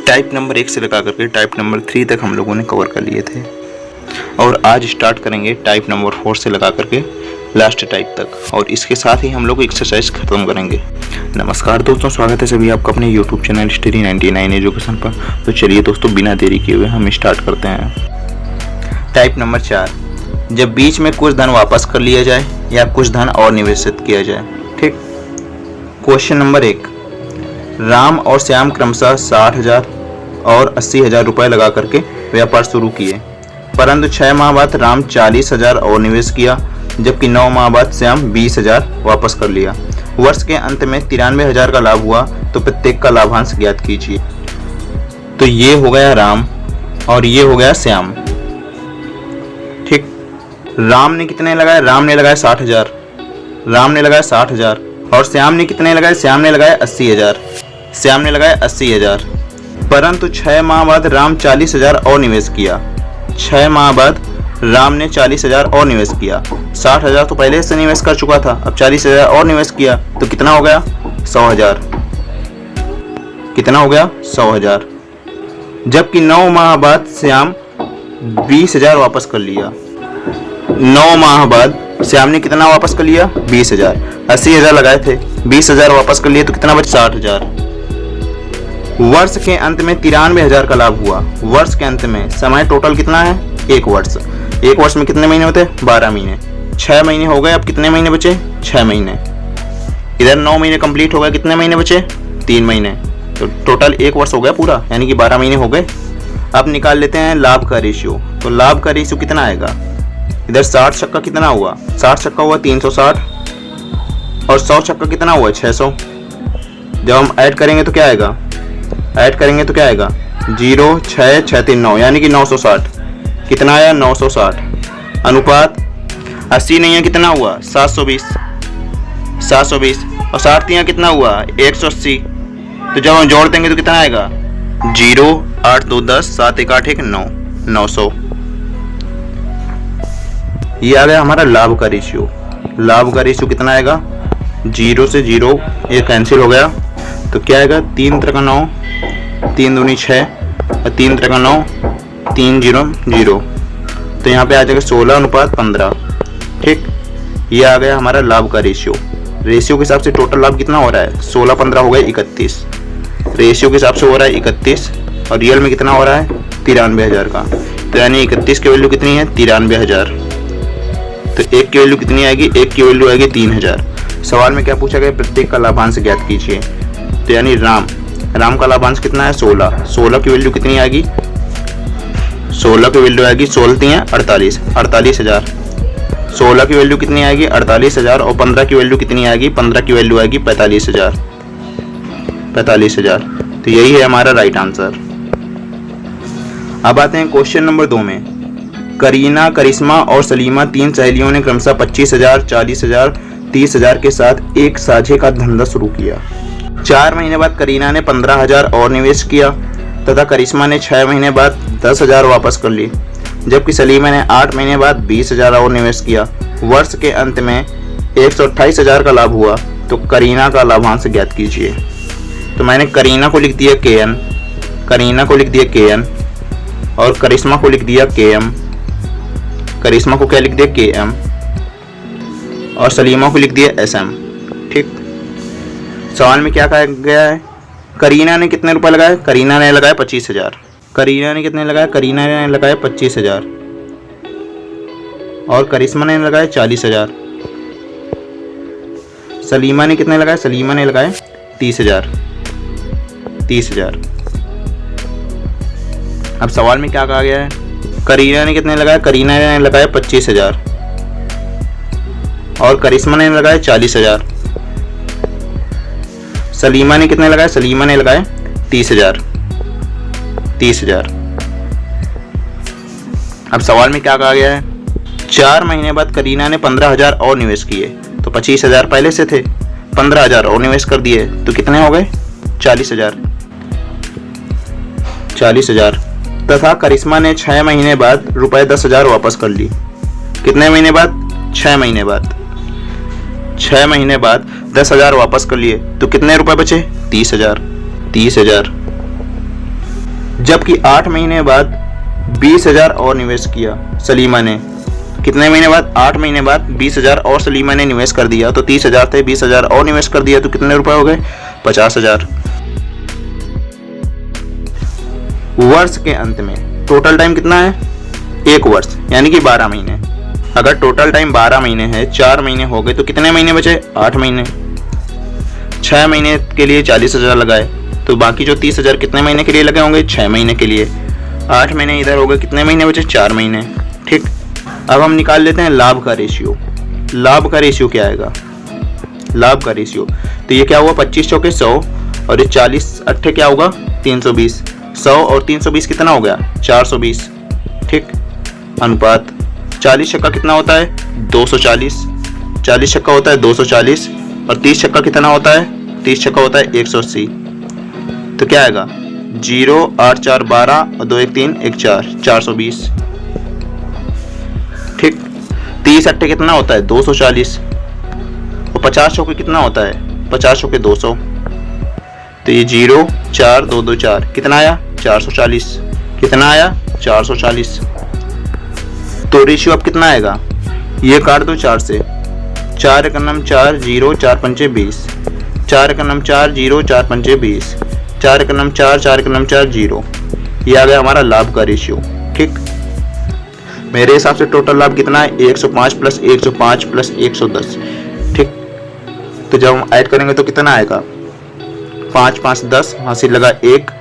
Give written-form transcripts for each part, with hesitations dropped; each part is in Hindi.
टाइप नंबर 1 से लगा करके टाइप नंबर 3 तक हम लोगों ने कवर कर लिए थे और आज स्टार्ट करेंगे टाइप नंबर 4 से लगा करके लास्ट टाइप तक और इसके साथ ही हम लोग एक्सरसाइज खत्म करेंगे। नमस्कार दोस्तों, स्वागत है सभी आपका अपने यूट्यूब चैनल स्टडी 99 एजुकेशन पर। तो चलिए दोस्तों, बिना देरी किए हुए हम स्टार्ट करते हैं। टाइप नंबर 4, जब बीच में कुछ धन वापस कर लिया जाए या कुछ धन और निवेशित किया जाए। ठीक। क्वेश्चन नंबर 1, राम और श्याम क्रमशः 60,000 और 80,000 रुपये लगा करके व्यापार शुरू किए, परंतु 6 माह बाद राम 40,000 और निवेश किया, जबकि 9 माह बाद श्याम 20,000 वापस कर लिया। वर्ष के अंत में 93,000 का लाभ हुआ, तो प्रत्येक का लाभांश ज्ञात कीजिए। तो ये हो गया राम और ये हो गया श्याम। ठीक। राम ने कितने लगाए? राम ने लगाए 60,000, राम ने लगाया 60,000 और श्याम ने कितने लगाए? श्याम ने लगाए 80,000, श्याम ने लगाए 80,000, परंतु 6 माह बाद राम 40,000 और निवेश किया। 6 माह बाद राम ने 40,000 और निवेश किया। 60,000 तो पहले से निवेश कर चुका था, अब 40,000 और निवेश किया, तो कितना हो गया? 100,000। कितना हो गया? 100,000। जबकि 9 माह बाद श्याम 20,000 वापस कर लिया। 9 माह बाद श्याम ने कितना वापस कर लिया? 20,000। 80,000 लगाए थे, 20,000 वापस कर लिए, तो कितना बचा? 60,000। वर्ष के अंत में 93,000 का लाभ हुआ। वर्ष के अंत में समय टोटल कितना है? 1 वर्ष। 1 वर्ष में कितने महीने होते हैं? 12 महीने। 6 महीने हो गए, अब कितने महीने बचे? 6 महीने। इधर 9 महीने कंप्लीट हो गए, कितने महीने बचे? 3 महीने। तो टोटल 1 वर्ष हो गया पूरा, यानी कि 12 महीने हो गए। अब निकाल लेते हैं लाभ का रेशियो। तो लाभ का रेशियो कितना आएगा? इधर 60 छक्का कितना हुआ? 60 छक्का हुआ 360 और 100 छक्का कितना हुआ? 600। जब हम ऐड करेंगे तो क्या आएगा? ऐड करेंगे तो क्या आएगा? 0 6 6 3 9, यानी कि 960। कितना आया? 960। अनुपात 80 नहीं है, कितना हुआ? 720। 720 और 60 यहाँ कितना हुआ? 180। तो जब हम जोड़ देंगे तो कितना आएगा? 0 8 2 10 7 1 8 1 9, 900। ये आ गया हमारा लाभ का रेशियो। लाभ का रेशियो कितना आएगा? 0 से 0 ये कैंसिल हो गया, तो क्या आएगा? 3 3 9, 3 दूनी 6 और 3 3 9, 3 0 0। तो यहाँ पे आ जाएगा 16:15। ठीक। ये आ गया हमारा लाभ का रेशियो। रेशियो के हिसाब से टोटल लाभ कितना हो रहा है? 16 15 हो गए 31। रेशियो के हिसाब से हो रहा है 31 और रियल में कितना हो रहा है? 93,000 का। तो यानी 31 की वैल्यू कितनी है? 93,000। तो 1 की वैल्यू कितनी आएगी? 1 की वैल्यू आएगी 3,000। सवाल में क्या पूछा गया? प्रत्येक का लाभांश ज्ञात कीजिए। तो यानी राम का लाभांश कितना है? 16। 16 की वैल्यू कितनी आएगी? 16 की वैल्यू आएगी 16 48, 48,000। 16 की वैल्यू कितनी आएगी? 48,000 और 15 की वैल्यू कितनी आएगी? 15 की वैल्यू आएगी 45,000। 45,000। तो यही है हमारा राइट आंसर। अब आते हैं क्वेश्चन नंबर 2 में। करीना, करिश्मा और सलीमा 3 सहेलियों ने क्रमशः 25,000, 40,000, 30,000 के साथ एक साझे का धंधा शुरू किया। 4 महीने बाद करीना ने 15,000 और निवेश किया तथा करिश्मा ने 6 महीने बाद 10,000 वापस कर ली, जबकि सलीमा ने 8 महीने बाद 20,000 और निवेश किया। वर्ष के अंत में 128,000 का लाभ हुआ, तो करीना का लाभांश ज्ञात कीजिए। तो मैंने करीना को लिख दिया KN, करीना को लिख दिया KN और करिश्मा को लिख दिया KM। करिश्मा को क्या लिख दिया? KM और सलीमा को लिख दिया SM। ठीक। सवाल में क्या कहा गया है? करीना ने कितने रुपए लगाए? करीना ने लगाए 25,000। करीना ने कितने लगाए? करीना ने लगाए 25,000 और करिश्मा ने लगाए 40,000। सलीमा ने कितने लगाए? सलीमा ने लगाए 30,000। 30,000। अब सवाल में क्या कहा गया है? करीना ने कितने लगाए? करीना ने लगाए 25,000 और करिश्मा ने लगाए 40,000। सलीमा ने कितने लगाए? सलीमा ने लगाए 30,000। 30,000। अब सवाल में क्या कहा गया है? 4 महीने बाद करीना ने 15,000 और निवेश किए, तो 25,000 पहले से थे, 15,000 और निवेश कर दिए, तो कितने हो गए? 40,000। 40,000। तथा करिश्मा ने 6 महीने बाद रुपए 10,000 वापस कर ली। कितने महीने बाद? 6 महीने बाद। 6 महीने बाद 10,000 वापस कर लिए, तो कितने रुपए बचे? 30,000। 30,000। जबकि 8 महीने बाद 20,000 और निवेश किया सलीमा ने। कितने महीने बाद? 8 महीने बाद 20,000 और सलीमा ने निवेश कर दिया। तो 30,000 थे, 20,000 और निवेश कर दिया तो कितने रुपए हो गए? 50,000। वर्ष के अंत में टोटल टाइम कितना है? 1 वर्ष, यानी कि 12 महीने। अगर टोटल टाइम 12 महीने है, 4 महीने हो गए तो कितने महीने बचे? 8 महीने। 6 महीने के लिए 40,000 लगाए तो बाकी जो 30,000 कितने महीने के लिए लगे होंगे? 6 महीने के लिए। 8 महीने इधर हो गए, कितने महीने बचे? 4 महीने। ठीक, अब हम निकाल लेते हैं लाभ का रेशियो। लाभ का रेशियो क्या आएगा? लाभ का रेशियो तो ये क्या हुआ? 25 चौके 100 और ये 40 अट्ठे क्या होगा? 320। 100 और 320 कितना हो गया? 420। ठीक, अनुपात 40 छक्का कितना होता है? 240। 40 छक्का होता है 240 और 30 छक्का कितना होता है? 30 छक्का होता है 180। तो क्या आएगा? 0 8 4 12 और 2 1 3 1 4 420। ठीक, 30 अट्ठे कितना होता है? 240 और 50 चौके कितना होता है? 50 चौके 200। तो ये 0 4 2 2 4 कितना आया? 440। कितना आया? 440। तो रेशियो अब कितना आएगा? ये काट दो 4 से। 4 एकम 4 0 4 पंचे 20। 4 एकम 4 0 4 पंचे 20। 4 एकम 4 4 एकम 4 0। ये आ गया हमारा लाभ का रेशियो। ठीक, मेरे हिसाब से टोटल लाभ कितना है? 105 प्लस 105 प्लस 110। ठीक, तो जब हम ऐड करेंगे तो कितना आएगा? 5 5 10 हासिल लगा 1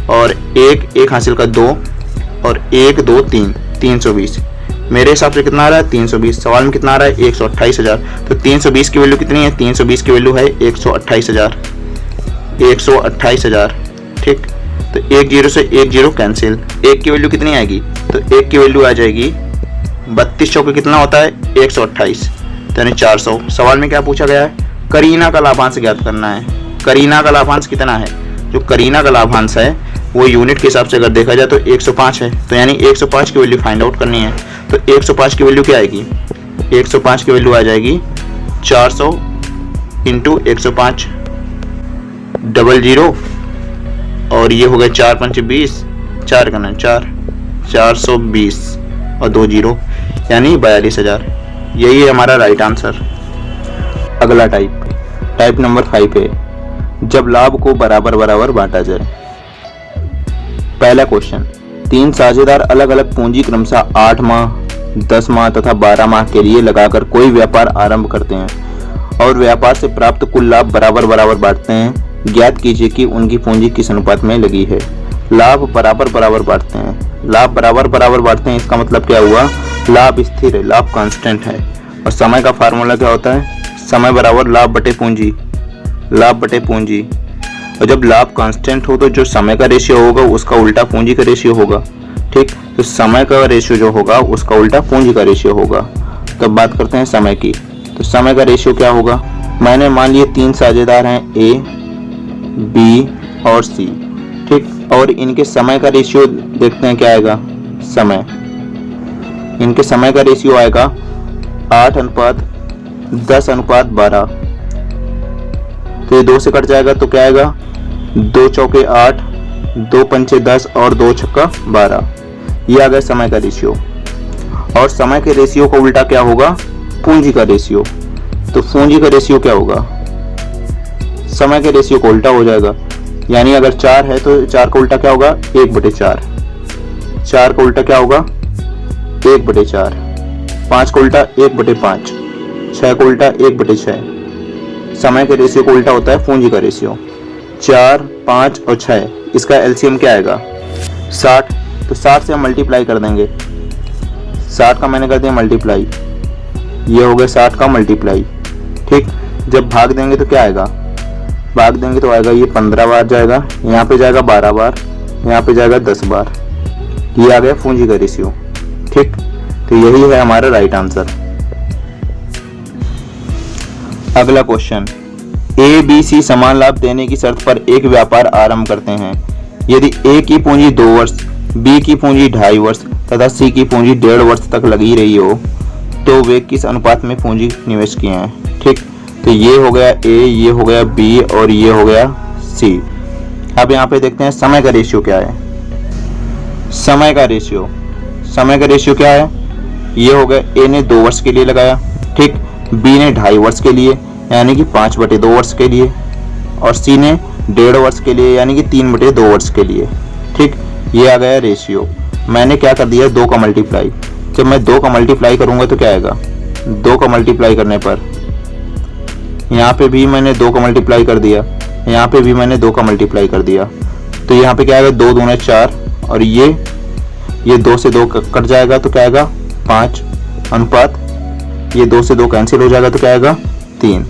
और 1 हासिल का 2 और 1 2 3 320। मेरे हिसाब से कितना आ रहा है? 320। सवाल में कितना आ रहा है? 128,000। तो 320 की वैल्यू कितनी है? 320 की वैल्यू है 128,000। 128,000। ठीक, तो 1 0 से 1 0 कैंसिल। 1 की वैल्यू कितनी आएगी? तो 1 की वैल्यू आ जाएगी 32 चौके कितना होता है? 128, तो यानी 400। सवाल में क्या पूछा गया है? करीना का लाभांश ज्ञात करना है। करीना का लाभांश कितना है? जो करीना का लाभांश है वो यूनिट के हिसाब से अगर देखा जाए तो 105 है, तो यानी 105 की वैल्यू फाइंड आउट करनी है। तो 105 की वैल्यू क्या आएगी? 105 की वैल्यू आ जाएगी 400 इंटू 105 00 और ये हो गया 4 पंच 20, 4 का 4 420 और 2 0 यानी 42,000। यही है हमारा राइट आंसर। अगला टाइप नंबर 5 है, जब लाभ को बराबर बराबर बांटा जाए। पहला क्वेश्चन, 3 साझेदार अलग अलग पूंजी क्रमशः 8 माह, 10 माह तथा 12 माह के लिए लगाकर कोई व्यापार आरंभ करते हैं और व्यापार से प्राप्त कुल लाभ बराबर बराबर बांटते हैं। ज्ञात कीजिए कि उनकी पूंजी किस अनुपात में लगी है। लाभ बराबर बराबर बांटते हैं। लाभ बराबर बराबर बांटते हैं, इसका मतलब क्या हुआ? लाभ स्थिर है, लाभ कांस्टेंट है। और समय का फार्मूला क्या होता है? समय बराबर लाभ बटे पूंजी। लाभ बटे पूंजी। और जब लाभ कांस्टेंट हो तो जो समय का रेशियो होगा उसका उल्टा पूंजी का रेशियो होगा। ठीक, तो समय का रेशियो जो होगा उसका उल्टा पूंजी का रेशियो होगा। तो अब बात करते हैं समय की। तो समय का रेशियो क्या होगा? मैंने मान लिए 3 साझेदार हैं ए, बी और सी। ठीक, और इनके समय का रेशियो देखते हैं क्या आएगा। समय, इनके समय का रेशियो आएगा 8:10:12। तो ये 2 से कट जाएगा तो क्या आएगा? 2 चौके 8, 2 पंचे 10 और 2 छक्का 12। ये आ गया समय का रेशियो। और समय के रेशियो का उल्टा क्या होगा? पूंजी का रेशियो। तो पूंजी का रेशियो क्या होगा? समय के रेशियो का उल्टा हो जाएगा। यानी अगर 4 है तो 4 का उल्टा क्या होगा? 1/4। 4 का उल्टा क्या होगा? 1/4। 5 का उल्टा 1/5। 6 का उल्टा 1/6। समय के रेशियो का उल्टा होता है पूंजी का रेशियो। 4, 5 और 6, इसका एलसीएम क्या आएगा? 60। तो 60 से हम मल्टीप्लाई कर देंगे। 60 का मैंने कर दिया मल्टीप्लाई, ये हो गया 60 का मल्टीप्लाई। ठीक, जब भाग देंगे तो क्या आएगा? भाग देंगे तो आएगा ये 15 बार जाएगा, यहाँ पे जाएगा 12 बार, यहाँ पे जाएगा 10 बार। ये आ गया पूंजी का रेशियो। ठीक, तो यही है हमारा राइट आंसर। अगला क्वेश्चन, ए बी सी समान लाभ देने की शर्त पर एक व्यापार आरंभ करते हैं। यदि ए की पूंजी 2 वर्ष, बी की पूंजी 2.5 वर्ष तथा सी की पूंजी 1.5 वर्ष तक लगी रही हो तो वे किस अनुपात में पूंजी निवेश किए हैं। ठीक, तो ये हो गया ए, ये हो गया बी और ये हो गया सी। अब यहाँ पे देखते हैं समय का रेशियो क्या है। समय का रेशियो, समय का रेशियो क्या है, ये हो गया ए ने 2 वर्ष के लिए लगाया, ठीक, बी ने 2.5 वर्ष के लिए यानी कि 5/2 वर्ष के लिए, और सी ने 1.5 वर्ष के लिए यानी कि 3/2 वर्ष के लिए, ठीक। ये आ गया रेशियो। मैंने क्या कर दिया, 2 का मल्टीप्लाई। जब मैं 2 का मल्टीप्लाई करूंगा तो क्या आएगा, 2 का मल्टीप्लाई करने पर यहाँ पे भी मैंने 2 का मल्टीप्लाई कर दिया, यहाँ पे भी मैंने 2 का मल्टीप्लाई कर दिया, तो यहाँ पे क्या आएगा, 2 दूना 4, और ये 2 से 2 कट जाएगा तो क्या आएगा 5 अनुपात, ये 2 से 2 कैंसिल हो जाएगा तो क्या आएगा 3,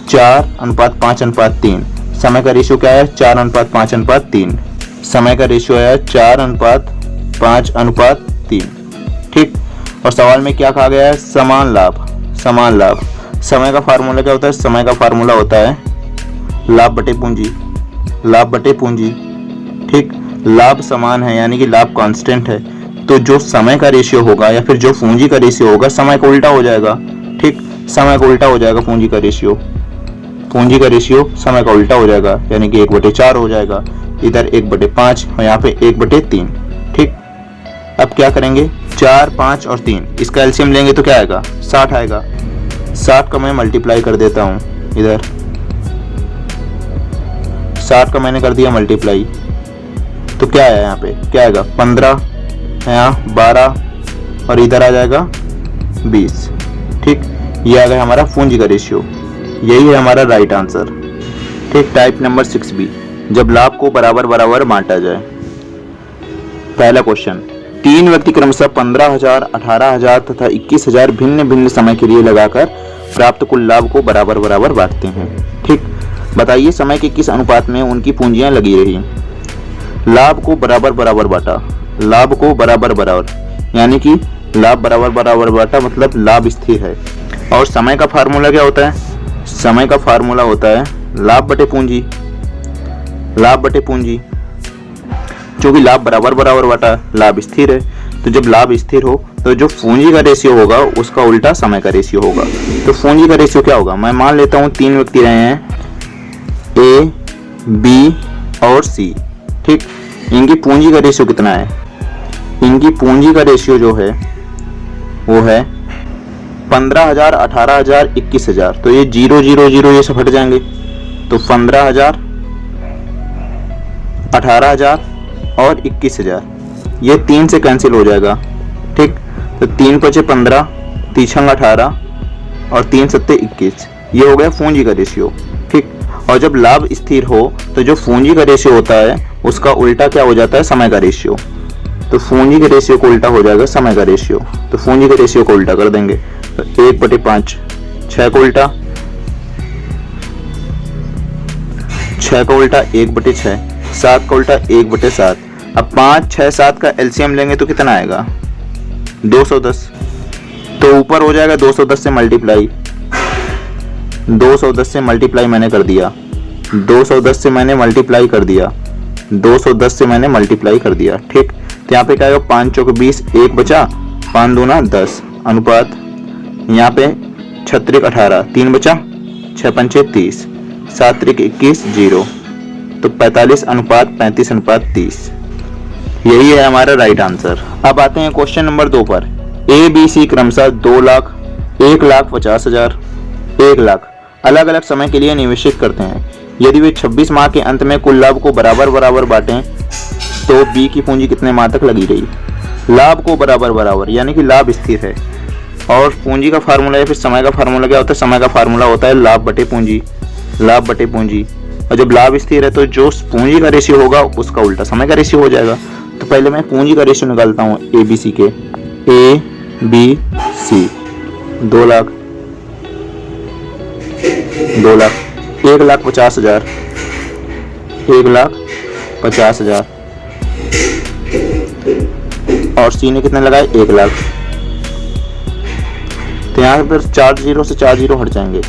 4:5:3। समय का रेशियो क्या है, 4:5:3। समय का रेशियो है 4:5:3, ठीक। और सवाल में क्या कहा गया है, समान लाभ, समान लाभ। समय का फार्मूला क्या होता है, समय का फार्मूला होता है लाभ बटे पूंजी, लाभ बटे पूंजी, ठीक। लाभ समान है यानी कि लाभ कांस्टेंट है, तो जो समय का रेशियो होगा या फिर जो पूंजी का रेशियो होगा समय का उल्टा हो जाएगा, ठीक। समय का उल्टा हो जाएगा पूंजी का रेशियो, पूंजी का रेशियो समय का उल्टा हो जाएगा यानी कि 1/4 हो जाएगा, इधर 1/5 और यहाँ पे 1/3, ठीक। अब क्या करेंगे, 4, 5 और 3 इसका एलसीएम लेंगे तो क्या आएगा, 60 आएगा। 60 का मैं मल्टीप्लाई कर देता हूँ, इधर 60 का मैंने कर दिया मल्टीप्लाई, तो क्या आया यहाँ पे, क्या आएगा 15, यहाँ 12 और इधर आ जाएगा 20, ठीक। ये आ गया हमारा पूंजी का रेशियो, यही है हमारा राइट आंसर, ठीक। टाइप नंबर 6B, जब लाभ को बराबर बराबर बांटा जाए। पहला क्वेश्चन, 3 व्यक्ति क्रमशः 15,000, 18,000 तथा 21,000 भिन्न भिन्न समय के लिए लगाकर प्राप्त कुल लाभ को बराबर बराबर बांटते हैं, ठीक। बताइए समय के किस अनुपात में उनकी पूंजियां लगी रही। लाभ को बराबर बराबर बांटा, लाभ को बराबर बराबर यानी कि लाभ बराबर बराबर बांटा मतलब लाभ स्थिर है। और समय का फार्मूला क्या होता है, समय का फार्मूला होता है लाभ बटे पूंजी, लाभ बटे पूंजी। जो कि लाभ बराबर बराबर बांटा, लाभ स्थिर है, तो जब लाभ स्थिर हो तो जो पूंजी का रेशियो होगा उसका उल्टा समय का रेशियो होगा। तो पूंजी का रेशियो क्या होगा, मैं मान लेता हूँ 3 व्यक्ति रहे हैं ए, बी और सी, ठीक। इनकी पूंजी का रेशियो कितना है, इनकी पूंजी का रेशियो जो है वो है 15,000, 18,000, 21,000, तो ये 0 0 0 ये सब हट जाएंगे, तो 15,000, 18,000 और 21,000 ये 3 से कैंसिल हो जाएगा, ठीक। तो 3 × 15, 3 × 18 और 3 × 7 21, ये हो गया पूंजी का रेशियो, ठीक। और जब लाभ स्थिर हो तो जो पूंजी का रेशियो होता है उसका उल्टा क्या हो जाता है, समय का रेशियो। तो पूंजी के रेशियो को उल्टा हो जाएगा समय का रेशियो, तो पूंजी के रेशियो को उल्टा कर देंगे, तो 1/5, 6 को उल्टा, 6 का उल्टा 1/6, 7 का उल्टा 1/7। अब 5, 6, 7 का एलसीएम लेंगे तो कितना आएगा 210, तो ऊपर हो जाएगा 210 से मल्टीप्लाई, 210 से मल्टीप्लाई मैंने कर दिया, 210 से मैंने मल्टीप्लाई कर दिया, 210 से मैंने मल्टीप्लाई कर दिया, ठीक। तो यहाँ पे क्या आएगा 5 × 4 = 20, 1 बचा, 5 दूना 10 अनुपात, यहाँ पे 6 × 18, 3 बचा, 6 × 5 = 30, 7 × 21 0, तो 45:35:30, यही है हमारा राइट आंसर। अब आते हैं क्वेश्चन नंबर 2 पर। ए, बी, सी क्रमशः 2 लाख, 1,50,000, 1 लाख अलग अलग समय के लिए निवेशित करते हैं। यदि वे 26 माह के अंत में कुल लाभ को बराबर बराबर बांटें तो बी की पूंजी कितने माह तक लगी रही। लाभ को बराबर बराबर यानी कि लाभ स्थिर है, और पूंजी का फार्मूला या फिर समय का फार्मूला क्या होता है, समय का फार्मूला होता है लाभ बटे पूंजी, लाभ बटे पूंजी। और जब लाभ स्थिर है तो जो पूंजी का रेशियो होगा उसका उल्टा समय का रेशियो हो जाएगा। तो पहले मैं पूंजी का रेशियो निकालता हूँ ए बी सी के, ए बी सी 2 लाख, 1,50,000, 1,50,000 और सी ने कितने लगाए 1 लाख। तो यहाँ पर 4 0 से 4 0 हट जाएंगे,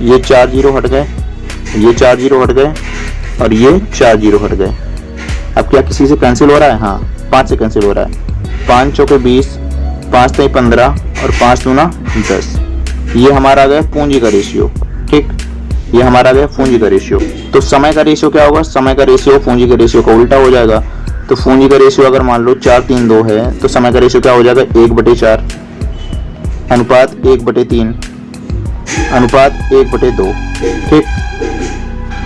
ये 4 0 हट गए, ये 4 0 हट गए और ये 4 0 हट गए। अब क्या किसी से कैंसिल हो रहा है, हाँ 5 से कैंसिल हो रहा है, 5 × 4 = 20, 5 × 3 = 15 और 5 × 2 = 10। ये हमारा आ गया पूंजी का रेशियो, ठीक। ये हमारा आ गया पूंजी का रेशियो। तो समय का रेशियो क्या होगा, समय का रेशियो पूंजी के रेशियो का उल्टा हो जाएगा। तो पूंजी का रेशियो अगर मान लो 4:3:2 है तो समय का रेशियो क्या हो जाएगा 1/4 अनुपात 1/3 अनुपात 1/2। ठीक,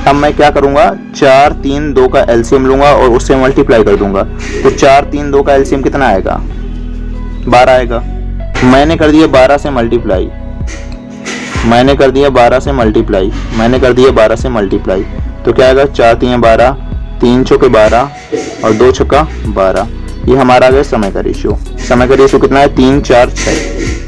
अब मैं क्या करूंगा 4:3:2 का एलसीएम लूंगा और उससे मल्टीप्लाई कर दूंगा। तो 4:3:2 का एलसीएम कितना आएगा 12 आएगा। मैंने कर दिया 12 से मल्टीप्लाई, मैंने कर दिया 12 से मल्टीप्लाई, मैंने कर दिया 12 से मल्टीप्लाई। तो क्या आएगा 4×3 12, 3 चौके 12 और 2 छक्का 12। ये हमारा आ गया समय का रेशियो। समय का रेशियो कितना है 3 4 6।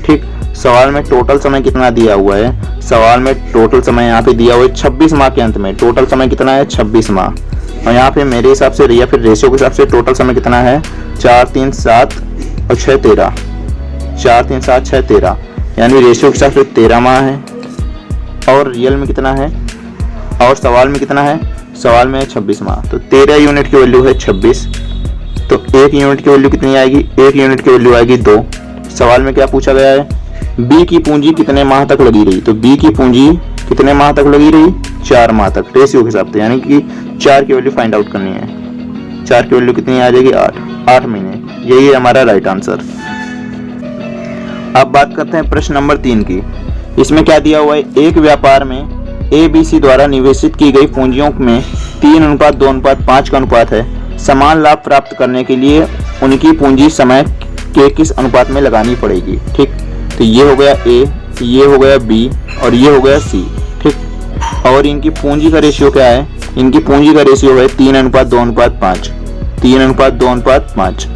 ठीक, सवाल में टोटल समय कितना दिया हुआ है, सवाल में टोटल समय यहाँ पे दिया हुआ है 26 माह के अंत में। टोटल समय कितना है 26 माह। और यहाँ पे मेरे हिसाब से या फिर रेशियो के हिसाब से टोटल समय कितना है 4 3 7 और 6 13, 4 3 7 6 13, यानी रेशियो के हिसाब से 13 माह है। और रियल में कितना है, और सवाल में कितना है, सवाल में है 26 माह। तो 13 यूनिट की वैल्यू है 26। तो 1 यूनिट की वैल्यू कितनी आएगी, 1 यूनिट की वैल्यू आएगी 2। सवाल में क्या पूछा गया है, बी की पूंजी कितने माह तक लगी रही। तो बी की पूंजी कितने माह तक लगी रही 4 माह तक रेशियो के हिसाब से, यानी कि 4 की वैल्यू फाइंड आउट करनी है। 4 की वैल्यू कितनी आ जाएगी 8 महीने। यही है हमारा राइट आंसर। अब बात करते हैं प्रश्न नंबर 3 की। इसमें क्या दिया हुआ है, एक व्यापार में ABC द्वारा निवेशित की गई पूंजियों में 3:2:5 का अनुपात है। समान लाभ प्राप्त करने के लिए उनकी पूंजी समय के किस अनुपात में लगानी पड़ेगी। ठीक, तो ये हो गया A, ये हो गया B और ये हो गया C। ठीक, और इनकी पूंजी का रेशियो क्या है, इनकी पूंजी का रेशियो है 3:2:5, 3:2:5।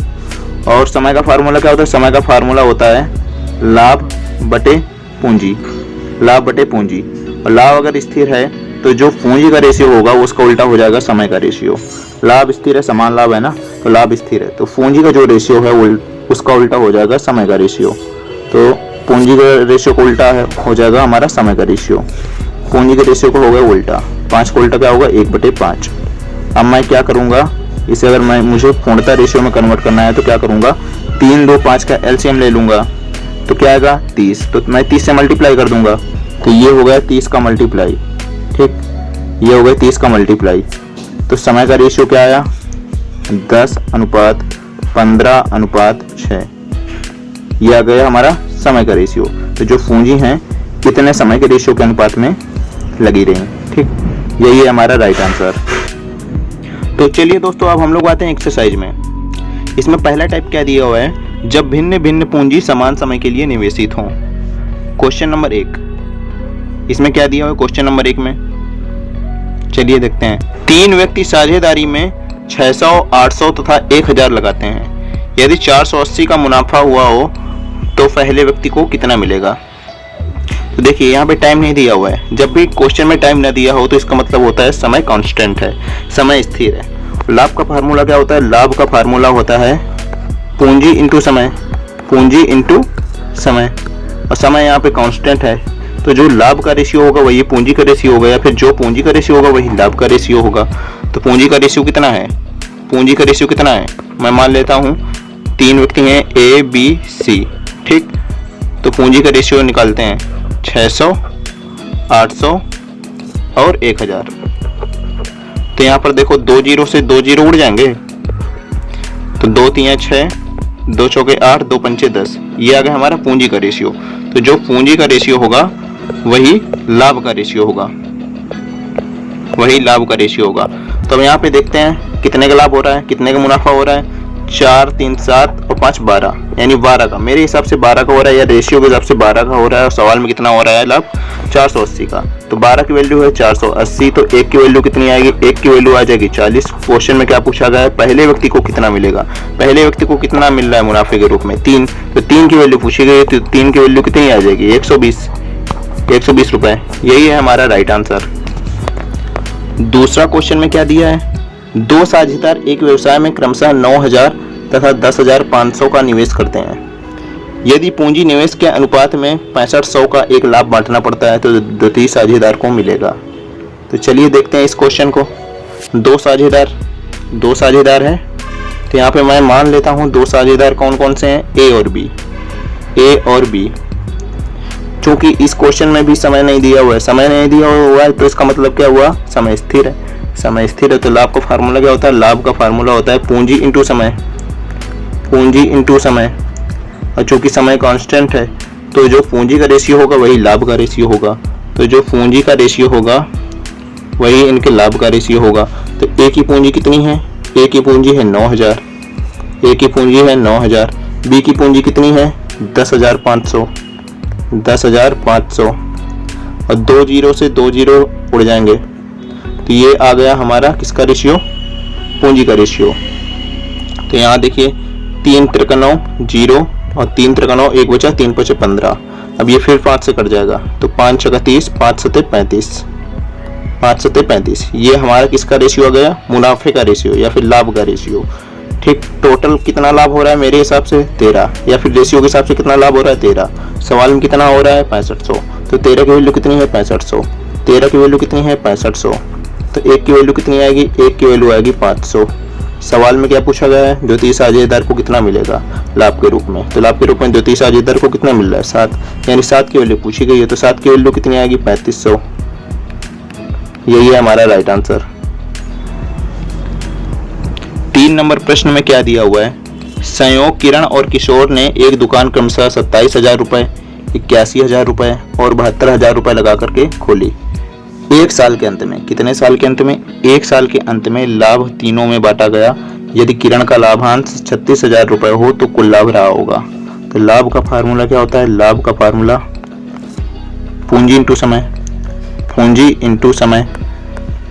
और समय का फार्मूला क्या होता है, समय का फार्मूला होता है लाभ बटे पूंजी, लाभ बटे पूंजी। और लाभ अगर स्थिर है तो जो पूंजी का रेशियो होगा उसका उल्टा हो जाएगा समय का रेशियो। लाभ स्थिर है, समान लाभ है ना, तो लाभ स्थिर है, तो पूंजी का जो रेशियो है उसका उल्टा हो जाएगा समय का रेशियो। तो पूंजी का रेशियो को उल्टा हो जाएगा हमारा समय का रेशियो। पूंजी के रेशियो को हो गया उल्टा, 5 को उल्टा क्या होगा 1/5। अब मैं क्या करूंगा, इसे अगर मुझे पूर्णता रेशियो में कन्वर्ट करना है तो क्या करूंगा 3:2:5 का एलसीएम ले लूंगा। तो क्या आएगा 30, तो मैं 30 से मल्टीप्लाई कर दूंगा। तो ये हो गया 30 का मल्टीप्लाई। ठीक, ये हो गया 30 का मल्टीप्लाई। तो समय का रेशियो क्या आया 10:15:6। ये आ गया हमारा समय का रेशियो। तो जो पूंजी है कितने समय के रेशियो के अनुपात में लगी रही। ठीक, यही है हमारा राइट आंसर। तो चलिए दोस्तों, अब हम लोग आते हैं एक्सरसाइज में। इसमें पहला टाइप क्या दिया हुआ है, जब भिन्न भिन्न पूंजी समान समय के लिए निवेशित हों। क्वेश्चन नंबर 1, इसमें क्या दिया हुआ है क्वेश्चन नंबर 1 में, चलिए देखते हैं। 3 व्यक्ति साझेदारी में 600, 800 तथा 1000 लगाते हैं। यदि 480 का मुनाफा हुआ हो तो पहले व्यक्ति को कितना मिलेगा। तो देखिए यहाँ पे टाइम नहीं दिया हुआ है। जब भी क्वेश्चन में टाइम ना दिया हो तो इसका मतलब होता है समय कांस्टेंट है, समय स्थिर है। लाभ का फार्मूला क्या होता है, लाभ का फार्मूला होता है पूंजी इंटू समय, पूंजी इंटू समय, और समय यहाँ पे कांस्टेंट है। तो जो लाभ का रेशियो होगा वही पूंजी का रेशियो होगा, या फिर जो पूंजी का रेशियो होगा वही लाभ का रेशियो होगा। तो पूंजी का रेशियो कितना है, पूंजी का रेशियो कितना है, मैं मान लेता हूँ 3 व्यक्ति हैं A B C। ठीक, तो पूंजी का रेशियो निकालते हैं 600, 800 और 1000। तो यहाँ पर देखो 2 जीरो से 2 जीरो उड़ जाएंगे, तो 2 3 6, 2 चौके 8, 2 पंचे 10। ये आ गया हमारा पूंजी का रेशियो। तो जो पूंजी का रेशियो होगा वही लाभ का रेशियो होगा, वही लाभ का रेशियो होगा। तो अब यहाँ पे देखते हैं कितने का लाभ हो रहा है, कितने का मुनाफा हो रहा है। 4 3 7 और 5 12, यानी 12 का, मेरे हिसाब से 12 का हो रहा है, या रेशियो के हिसाब से 12 का हो रहा है। और सवाल में कितना हो रहा है लाभ 480 का। तो 12 की वैल्यू है 480, तो 1 की वैल्यू कितनी आएगी, 1 की वैल्यू आ जाएगी 40। क्वेश्चन में क्या पूछा गया है, पहले व्यक्ति को कितना मिलेगा, पहले व्यक्ति को कितना मिल रहा है मुनाफे के रूप में 3। तो 3 की वैल्यू पूछी गई, तो 3 की वैल्यू कितनी आ जाएगी 120 रुपए। यही है हमारा राइट आंसर। दूसरा क्वेश्चन में क्या दिया है, 2 साझेदार एक व्यवसाय में क्रमशः 9000 तथा 10,500 का निवेश करते हैं। यदि पूंजी निवेश के अनुपात में 6500 का एक लाभ बांटना पड़ता है तो द्वितीय साझेदार को मिलेगा। तो चलिए देखते हैं इस क्वेश्चन को। 2 साझेदार हैं, तो यहाँ पे मैं मान लेता हूँ 2 साझेदार कौन कौन से हैं, A और B। चूंकि इस क्वेश्चन में भी समय नहीं दिया हुआ है, समय नहीं दिया हुआ है तो इसका मतलब क्या हुआ, समय स्थिर है। समय स्थिर है तो लाभ का फार्मूला क्या होता है? लाभ का फार्मूला होता है पूंजी इंटू समय, पूंजी इंटू समय। और चूंकि समय कांस्टेंट है तो जो पूंजी का रेशियो होगा वही लाभ का रेशियो होगा, तो जो पूंजी का रेशियो होगा वही इनके लाभ का रेशियो होगा। तो ए की पूंजी कितनी है? ए की पूंजी है 9000, ए की पूंजी है 9000। बी की पूंजी कितनी है? 10,500, 10,500। और 2 जीरो से 2 जीरो उड़ जाएंगे तो ये आ गया हमारा किसका रेशियो? पूंजी का रेशियो। तो यहाँ देखिए 3 त्रिका 0 और 3 त्रिका 1 बचा, 3 5 15। अब ये फिर 5 से कट जाएगा तो 5 छक्का 30, 5 सत्ते 35, 5 सत्ते 35। ये हमारा किसका रेशियो आ गया? मुनाफे का रेशियो या फिर लाभ का रेशियो। ठीक, टोटल कितना लाभ हो रहा है मेरे हिसाब से? 13, या फिर रेशियो के हिसाब से कितना लाभ हो रहा है? 13। सवाल में कितना हो रहा है? 6500। तो 13 की वैल्यू कितनी है? 6500। 13 की वैल्यू कितनी है? 6500। तो 1 की वैल्यू कितनी आएगी? 1 की वैल्यू आएगी 500। सवाल में क्या पूछा गया है? द्वितीय साझेदार को कितना मिलेगा लाभ के रूप में? तो लाभ के रूप में द्वितीय साझेदार को कितना मिल रहा है? 7, यानी 7 की वैल्यू पूछी गई है। तो 7 की वैल्यू कितनी आएगी? 3500। यही है हमारा राइट आंसर। 3 नंबर प्रश्न में क्या दिया हुआ है? संयोग किरण और किशोर ने एक दुकान क्रमशः 27,000 रुपए, 81,000 रुपए और 72,000 रुपए लगा करके खोली। एक साल के अंत में, कितने साल के अंत में? 1 साल के अंत में लाभ तीनों में बांटा गया। यदि किरण का लाभांश 36,000 रुपए हो तो कुल लाभ रहा होगा। तो लाभ का फार्मूला क्या होता है? लाभ का फार्मूला पूंजी इंटू समय, पूंजी इंटू समय।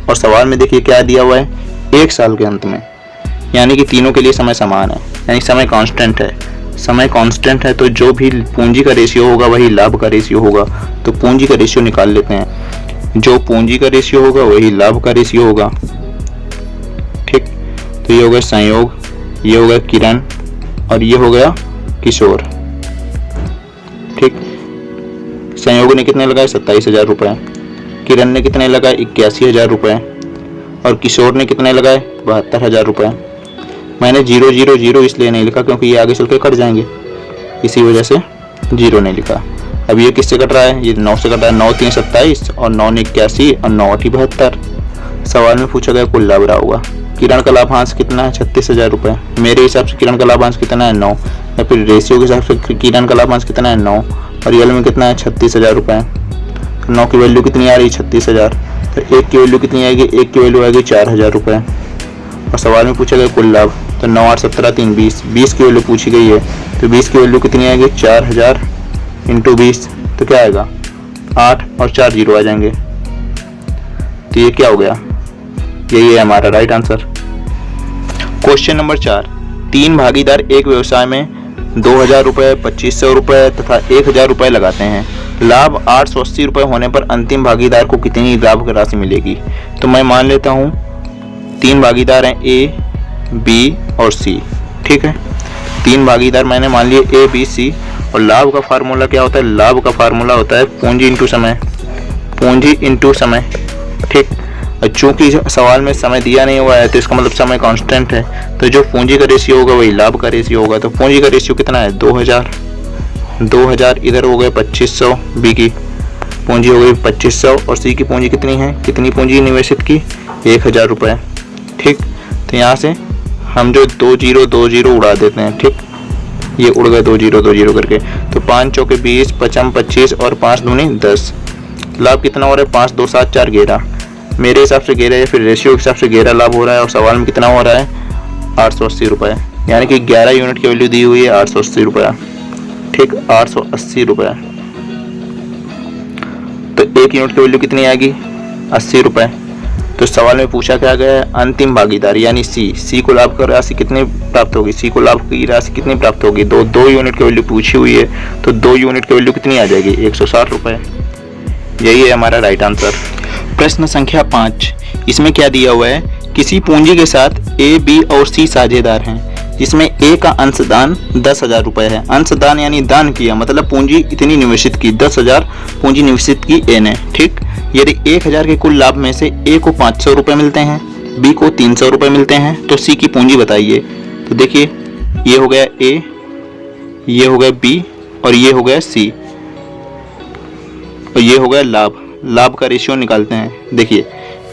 और सवाल में देखिए क्या दिया हुआ है? 1 साल के अंत में, यानी कि तीनों के लिए समय समान है, यानी समय कांस्टेंट है। समय कांस्टेंट है तो जो भी पूंजी का रेशियो होगा वही लाभ का रेशियो होगा। तो पूंजी का रेशियो निकाल लेते हैं। जो पूंजी का रेशियो होगा वही लाभ का रेशियो होगा। ठीक, तो ये हो गया संयोग, ये हो गया किरण और ये हो गया किशोर। ठीक, संयोग ने कितने लगाए? 27,000 रुपए। किरण ने कितने लगाए? 81,000 रुपए। और किशोर ने कितने लगाए? 72,000 रुपए। मैंने 0 0 0 इसलिए नहीं लिखा क्योंकि ये आगे चल के कट जाएंगे, इसी वजह से 0 नहीं लिखा। अब ये किससे कट रहा है? ये 9 से कट रहा है। 9 3 27 और 9 81 और 9 8 72। सवाल में पूछा गया कुल लाभ रहा होगा। किरण का लाभांश कितना है? 36,000 रुपए। मेरे हिसाब से किरण का लाभांश कितना है? 9, या फिर रेशियो के हिसाब से किरण का लाभांश कितना है? 9। और यल में कितना है? 36,000 रुपए। 9 की वैल्यू कितनी आ रही है? 36,000। तो 1 की वैल्यू कितनी आएगी? 1 की वैल्यू आएगी 4,000 रुपए। और सवाल में पूछा गया कुल लाभ, तो 9 8 17 3 20, 20 की वैल्यू पूछी गई है। तो 20 की वैल्यू कितनी आएगी? 4000 इंटू 20, तो क्या आएगा? 8 और 4 जीरो आ जाएंगे। तो ये क्या हो गया? यही है हमारा राइट आंसर। क्वेश्चन नंबर 4, 3 भागीदार एक व्यवसाय में 2,000 रुपए, 2,500 रुपए तथा 1,000 रुपए लगाते हैं। लाभ 880 रुपए होने पर अंतिम भागीदार को कितनी लाभ राशि मिलेगी? तो मैं मान लेता हूँ 3 भागीदार हैं, ए, बी और सी। ठीक है, 3 भागीदार मैंने मान लिए ए, बी, सी। और लाभ का फार्मूला क्या होता है? लाभ का फार्मूला होता है पूंजी इंटू समय, पूंजी इंटू समय। ठीक, और चूंकि सवाल में समय दिया नहीं हुआ है तो इसका मतलब समय कांस्टेंट है, तो जो पूंजी का रेशियो होगा वही लाभ का रेशियो होगा। तो पूंजी का रेशियो कितना है? 2000। 2000 इधर हो गए 2500, बी की पूंजी हो गई 2500 और सी की पूंजी कितनी है? कितनी पूंजी निवेशित की? 1000 रुपये। ठीक, तो यहाँ से हम जो 2 0 2 0 उड़ा देते हैं। ठीक, ये उड़ गए 2 0 2 0 करके। तो 5 चौके 20, 55 25 और 5 दूनी 10। लाभ कितना हो रहा है? 5 2 7 4 11। मेरे हिसाब से 11 या फिर रेशियो के हिसाब से 11 लाभ हो रहा है। और सवाल में कितना हो रहा है? 880 रुपये, यानी कि 11 यूनिट की वैल्यू दी हुई है 880 रुपये। ठीक, 880 रुपये। तो 1 यूनिट की वैल्यू कितनी आएगी? 80 रुपये। तो सवाल में पूछा क्या गया है? अंतिम भागीदार यानी सी को लाभ की राशि कितनी प्राप्त होगी? सी को लाभ की राशि कितनी प्राप्त होगी? 2 यूनिट की वैल्यू पूछी हुई है, तो 2 यूनिट की वैल्यू कितनी आ जाएगी? 160 रुपये। यही है हमारा राइट आंसर। प्रश्न संख्या 5, इसमें क्या दिया हुआ है? किसी पूंजी के साथ ए, बी और सी साझेदार हैं, जिसमें ए का अंशदान 10,000 रुपये है। अंशदान यानी दान किया, मतलब पूंजी इतनी निवेशित की, 10,000 पूंजी निवेशित की ए ने। ठीक, यदि 1,000 के कुल लाभ में से ए को 500 रुपये मिलते हैं, बी को 300 रुपये मिलते हैं, तो सी की पूंजी बताइए। तो देखिए ये हो गया ए, ये हो गया बी और ये हो गया सी और ये हो गया लाभ। लाभ का रेशियो निकालते हैं। देखिए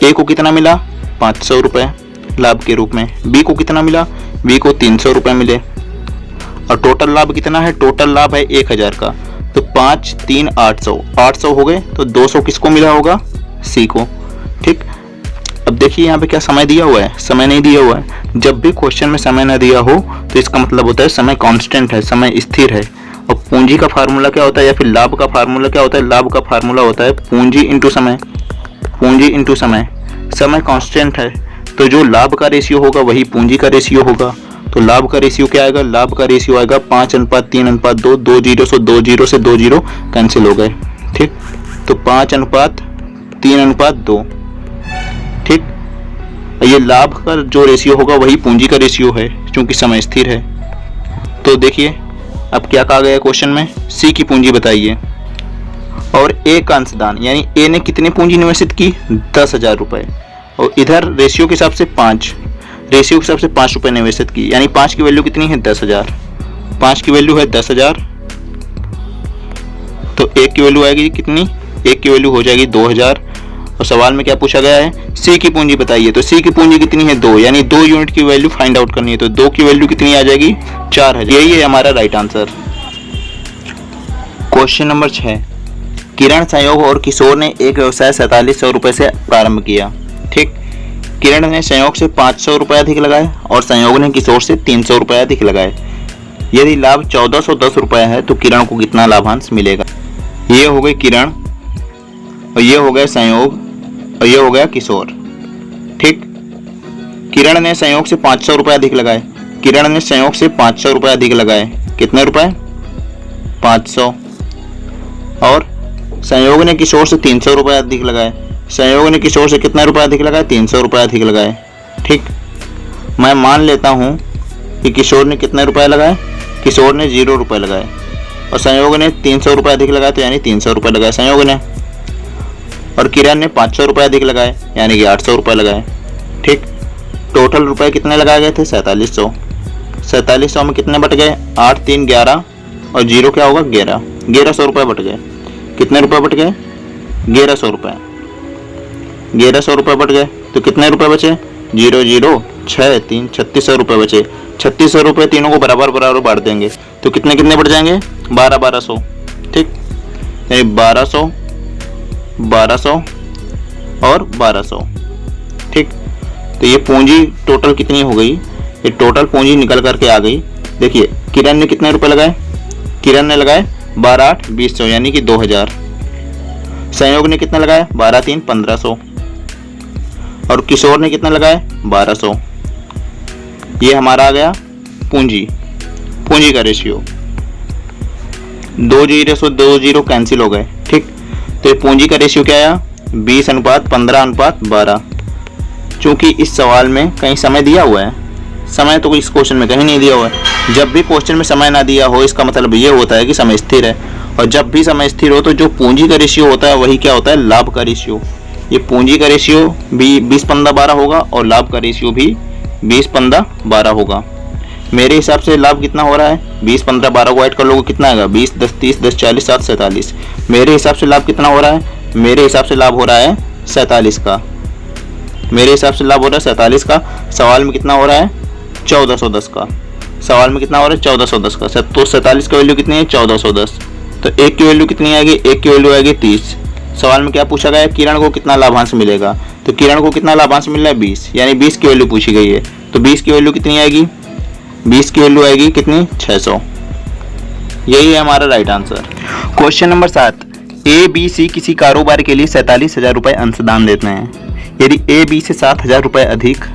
ए को कितना मिला? 500 रुपये लाभ के रूप में। बी को कितना मिला? बी को 300 रुपये मिले। और टोटल लाभ कितना है? टोटल लाभ है 1000 का। तो 5 3 800, 800 हो गए। तो 200 किसको मिला होगा? सी को। ठीक, अब देखिए यहाँ पे क्या समय दिया हुआ है? समय नहीं दिया हुआ है। जब भी क्वेश्चन में समय ना दिया हो तो इसका मतलब होता है समय कांस्टेंट है, समय स्थिर है। और पूंजी का फार्मूला क्या होता है, या फिर लाभ का फार्मूला क्या होता है? लाभ का फार्मूला होता है पूंजी इंटू समय, पूंजी इंटू समय। समय कांस्टेंट है तो जो लाभ का रेशियो होगा वही पूंजी का रेशियो होगा। तो लाभ का रेशियो क्या आएगा? लाभ का रेशियो आएगा 5:3:2, 2 जीरो से 2 जीरो से 2 जीरो कैंसिल हो गए। ठीक, तो 5:3:2। ठीक, ये लाभ का जो रेशियो होगा वही पूंजी का रेशियो है क्योंकि समय स्थिर है। तो देखिए अब क्या कहा गया क्वेश्चन में? सी की पूंजी बताइए। और ए का अंशदान, यानी ए ने कितनी पूंजी निवेशित की? 10,000 रुपये। और इधर रेशियो के हिसाब से 5, रेशियो के हिसाब से 5 रुपये निवेशित की, यानी 5 की वैल्यू कितनी है? 10,000। 5 की वैल्यू है 10,000। तो एक की वैल्यू आएगी कितनी? एक की वैल्यू हो जाएगी 2,000। और सवाल में क्या पूछा गया है? सी की पूंजी बताइए। तो सी की पूंजी कितनी है? 2, यानी 2 यूनिट की वैल्यू फाइंड आउट करनी है। तो 2 की वैल्यू कितनी आ जाएगी? 4,000। यही है हमारा राइट आंसर। क्वेश्चन नंबर 6, किरण, संयोग और किशोर ने एक व्यवसाय 4700 रुपये से प्रारंभ किया। ठीक, किरण ने संयोग से 500 रुपये अधिक लगाए और संयोग ने किशोर से 300 रुपये अधिक लगाए। यदि लाभ 1410 रुपये है तो किरण को कितना लाभांश मिलेगा? ये हो गई किरण और ये हो गया संयोग और ये हो गया किशोर। ठीक, किरण ने संयोग से 500 रुपये अधिक लगाए। किरण ने संयोग से 500 रुपये अधिक लगाए। कितने रुपए? 500। और संयोग ने किशोर से 300 रुपये अधिक लगाए। संयोग ने किशोर से कितने रुपए अधिक लगाए? 300 रुपये अधिक लगाए। ठीक, मैं मान लेता हूँ कि किशोर ने कितने रुपए लगाए? किशोर ने 0 रुपये लगाए। और संयोग ने 300 रुपये अधिक लगाए, तो यानी 300 रुपये लगाए संयोग ने। और किरण ने 500 रुपये अधिक लगाए, यानी कि 800 रुपये लगाए। ठीक, टोटल रुपए कितने लगाए गए थे? 4700। 4700 में कितने बट गए? 8 3 11 और 0 क्या होगा? 11। 1100 रुपये बट गए। कितने रुपए बट गए? 1100 रुपये। 1100 रुपये बट गए तो कितने रुपए बचे? 0 0 6 3 3600 रुपये बचे। 3600 रुपये तीनों को बराबर बराबर बांट देंगे तो कितने कितने बढ़ जाएंगे? 1200। ठीक, यानी 1200 1200 और 1200। ठीक, तो ये पूंजी टोटल कितनी हो गई? ये टोटल पूंजी निकल करके आ गई। देखिए किरण ने कितने रुपए लगाए? किरण ने लगाए 12 8 2000, यानी कि 2000। संयोग ने कितना लगाया? 12 3 1500। और किशोर ने कितना लगाया? 1200। ये हमारा आ गया पूंजी, पूंजी का रेशियो। 2 जीरो से 2 जीरो कैंसिल हो गए। ठीक, तो ये पूंजी का रेशियो क्या आया? 20:15:12। चूंकि इस सवाल में कहीं समय दिया हुआ है, समय तो इस क्वेश्चन में कहीं नहीं दिया हुआ है। जब भी क्वेश्चन में समय ना दिया हो इसका मतलब ये होता है कि समय स्थिर है। और जब भी समय स्थिर हो तो जो पूंजी का रेशियो होता है वही क्या होता है? लाभ का रेशियो। ये पूंजी का रेशियो भी 20:15:12 होगा और लाभ का रेशियो भी 20:15:12 होगा। मेरे हिसाब से लाभ कितना हो रहा है? 20:15:12 को ऐड कर लोगे कितना आएगा? 20 10 30 10 40 7 47। मेरे हिसाब से लाभ कितना हो रहा है? मेरे हिसाब से लाभ हो रहा है 47 का। मेरे हिसाब से लाभ हो रहा है 47 का। सवाल में कितना हो रहा है? 1410 का। सवाल में कितना हो रहा है? 1410 का। तो 47 का वैल्यू कितनी है? 1410। तो एक की वैल्यू कितनी आएगी? एक की वैल्यू आएगी 30। सवाल में क्या पूछा गया है? किरण को कितना लाभांश मिलेगा? तो किरण को कितना लाभांश मिल रहा है? 20, यानी 20 की वैल्यू पूछी गई है। तो 20 की वैल्यू कितनी आएगी? 20 की वैल्यू आएगी कितनी? 600। यही है हमारा right answer. Question number 7, A B C किसी कारोबार के लिए 47,000 रुपये अंशदान देते हैं। यदि ए बी से 7,000 रुपये अधिक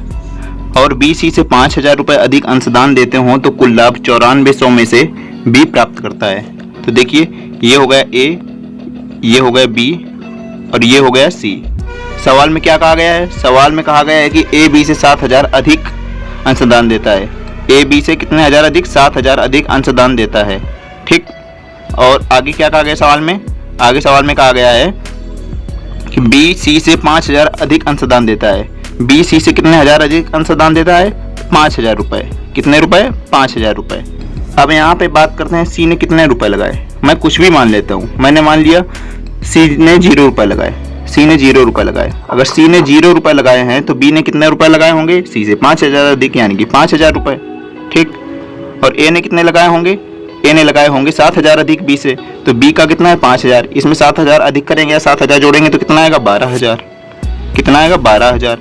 और बी सी से 5,000 रुपये अधिक अंशदान देते हों तो कुल लाभ 9400 में से बी प्राप्त करता है। तो देखिए ये हो गया ए, ये हो गया बी और ये हो गया सी। सवाल में क्या कहा गया है? सवाल में कहा गया है कि ए बी से 7,000 अधिक अंशदान देता है। ए बी से कितने हजार अधिक? 7,000 अधिक अंशदान देता है। ठीक, और आगे क्या कहा गया सवाल में? आगे सवाल में कहा गया है कि बी सी से 5,000 अधिक अंशदान देता है। बी सी से कितने हजार अधिक अंशदान देता है? 5,000 रुपये। कितने रुपए? 5,000 रुपये। अब यहाँ पे बात करते हैं सी ने कितने रुपए लगाए। मैं कुछ भी मान लेता हूँ। मैंने मान लिया सी ने 0 रुपये लगाए। सी ने 0 रुपये लगाए। अगर सी ने 0 रुपये लगाए हैं तो बी ने कितने रुपए लगाए होंगे? सी से 5000 अधिक, यानी कि 5000 रुपये। ठीक। और ए ने कितने लगाए होंगे? ए ने लगाए होंगे 7000 अधिक बी से, तो बी का कितना है? 5000। इसमें 7000 अधिक करेंगे या 7000 जोड़ेंगे तो कितना आएगा? 12000। कितना आएगा? 12000।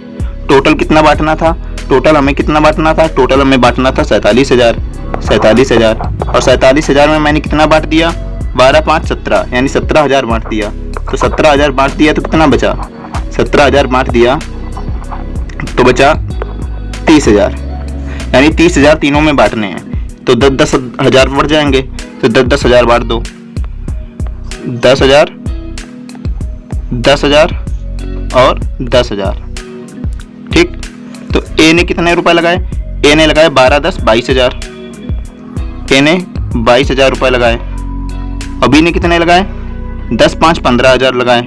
टोटल कितना बांटना था? टोटल हमें कितना बांटना था? टोटल हमें बांटना था 47000। 47000 और 47000 में मैंने कितना बांट दिया? 12 5 17, यानी 17000 बांट दिया। तो 17000 बांट दिया तो कितना बचा? 17000 बांट दिया तो बचा 30000, यानी 30000 तीनों में बांटने हैं। तो 10,000 बढ़ जाएंगे, तो 10,000 बांट दो। 10,000, 10,000 और 10,000। ठीक। तो ए ने कितने रुपए लगाए? ए ने लगाए 12 10 22,000। ए ने 22,000 रुपए लगाए। और बी ने कितने लगाए? 10 5 15,000 लगाए।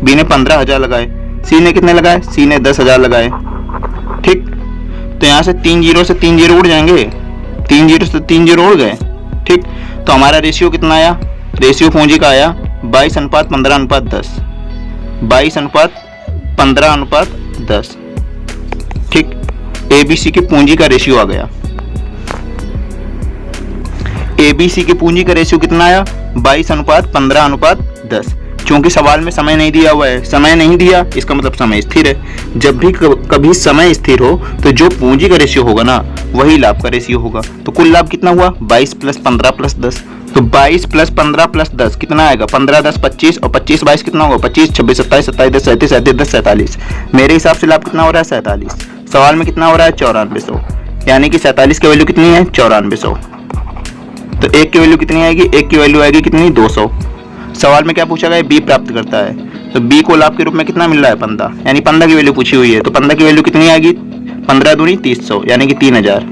बी ने 15,000 लगाए। सी ने कितने लगाए? सी ने 10,000 लगाए। ठीक। तो यहाँ से 3 जीरो से 3 जीरो उड़ जाएंगे, 3 जीरो से 3 जीरो उड़ गए। ठीक। तो हमारा रेशियो कितना आया? रेशियो पूंजी का आया 22:15:10। 22:15:10। ठीक। एबीसी की पूंजी का रेशियो आ गया। एबीसी की पूंजी का रेशियो कितना आया? 22:15:10। क्योंकि सवाल में समय नहीं दिया हुआ है, समय नहीं दिया इसका मतलब समय स्थिर है। जब भी कभी समय स्थिर हो तो जो पूंजी का रेशियो होगा ना वही लाभ का रेशियो होगा। तो कुल लाभ कितना हुआ? 22 + 15 + 10। तो 22 + 15 + 10 कितना आएगा? 15 10 25 और 25 22 कितना होगा? 25 26 27 27 10 37 37 10 47। मेरे हिसाब से लाभ कितना हो रहा है? 47। सवाल में कितना हो रहा है? 9400, यानी कि 47 की वैल्यू कितनी है? 9400। तो एक की वैल्यू कितनी आएगी? एक की वैल्यू आएगी कितनी? 200। सवाल में क्या पूछा गया? बी प्राप्त करता है, तो बी को लाभ के रूप में कितना मिल रहा है? 15, यानी 15 की वैल्यू पूछी हुई है। तो 15 की वैल्यू कितनी आएगी? 15 दूनी 300, यानी कि 3000।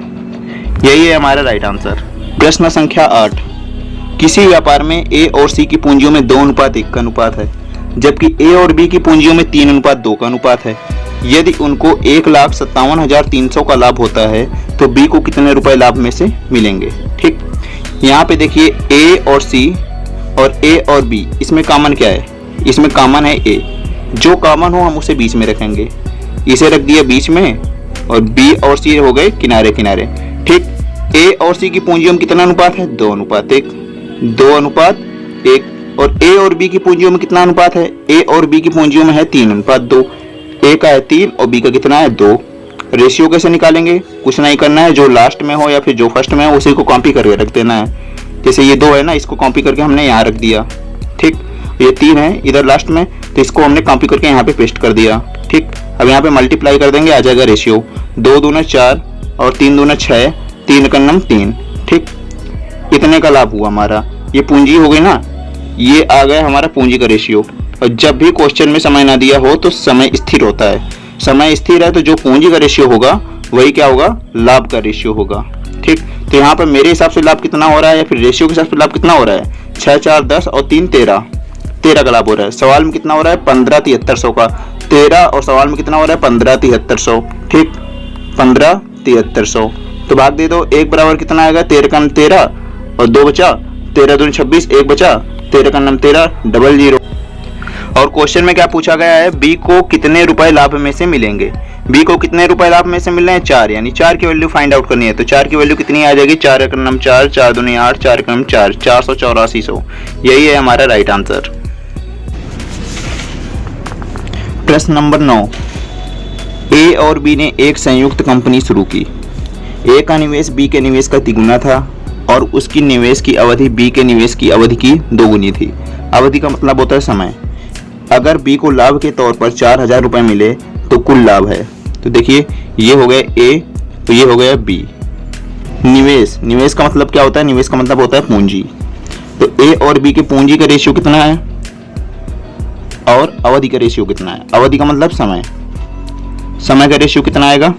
यही है हमारा राइट आंसर। प्रश्न संख्या 8। किसी व्यापार में ए और सी की पूंजियों में 2:1 का अनुपात है, जबकि ए और बी की पूंजियों में 3:2 का अनुपात है। यदि उनको 1,57,300 का लाभ होता है तो बी को कितने रुपए लाभ में से मिलेंगे? ठीक। यहाँ पे देखिए ए और सी और ए और बी, इसमें कॉमन क्या है? इसमें कॉमन है ए। जो कॉमन हो हम उसे बीच में रखेंगे। इसे रख दिया बीच में और बी और सी हो गए किनारे किनारे। ठीक। ए और सी की पूंजियों में कितना अनुपात है? 2:1। 2:1। और ए और बी की पूंजियों में कितना अनुपात है? ए और बी की पूंजियों में है 3:2। ए का है 3 और बी का कितना है? 2। रेशियो कैसे निकालेंगे? कुछ नहीं करना है, जो लास्ट में हो या फिर जो फर्स्ट में हो उसी को कॉपी करके रख देना है। जैसे ये 2 है ना, इसको कॉपी करके हमने यहाँ रख दिया। ठीक। ये 3 है इधर लास्ट में, तो इसको हमने कॉपी करके यहाँ पे पेस्ट कर दिया। ठीक। अब यहाँ पे मल्टीप्लाई कर देंगे, आ जाएगा रेशियो 2 दूना 4 और 3 दूना 6, 3 का नम 3। ठीक। इतने का लाभ हुआ हमारा। ये पूंजी हो गई ना, ये आ गया हमारा पूंजी का रेशियो। और जब भी क्वेश्चन में समय ना दिया हो तो समय स्थिर होता है। समय स्थिर है तो जो पूंजी का रेशियो होगा वही क्या होगा? लाभ का रेशियो होगा। ठीक। तो यहाँ पर मेरे हिसाब से लाभ कितना हो रहा है या फिर रेशियो के हिसाब से लाभ कितना हो रहा है? 6 4 10 और 3 13। 13 का लाभ हो रहा है। सवाल में कितना हो रहा है? 15,7300 का। 13 और सवाल में कितना हो रहा है? 15,7300। ठीक। 15,7300। तो भाग दे दो। 1 बराबर कितना आएगा? 13 का 13 और 2 बचा। 13 दूनी 26, 1 बचा। 13 का 13 00। और क्वेश्चन में क्या पूछा गया है? बी को कितने रुपए लाभ में से मिलेंगे? बी को कितने रुपए लाभ में से मिल रहे हैं? 4, यानी 4 की वैल्यू फाइंड आउट करनी है। तो 4 की वैल्यू कितनी आ जाएगी? 4 का नम 4, 4 दूनी 8, 4 का नम 4, 484। यही है हमारा राइट आंसर। प्रश्न नंबर 9। ए और बी ने एक संयुक्त कंपनी शुरू की। ए का निवेश बी के निवेश का तिगुना था और उसकी निवेश की अवधि बी के निवेश की अवधि की दोगुनी थी। अवधि का मतलब होता है समय। अगर बी को लाभ के तौर पर 4000 रुपए मिले तो कुल लाभ है। तो देखिए ये हो गया ए, तो ये हो गया बी। निवेश, निवेश का मतलब क्या होता है? निवेश का मतलब होता है पूंजी। तो ए और बी के पूंजी का रेशियो कितना है और अवधि का रेशियो कितना है? अवधि का मतलब समय, समय का रेशियो कितना आएगा?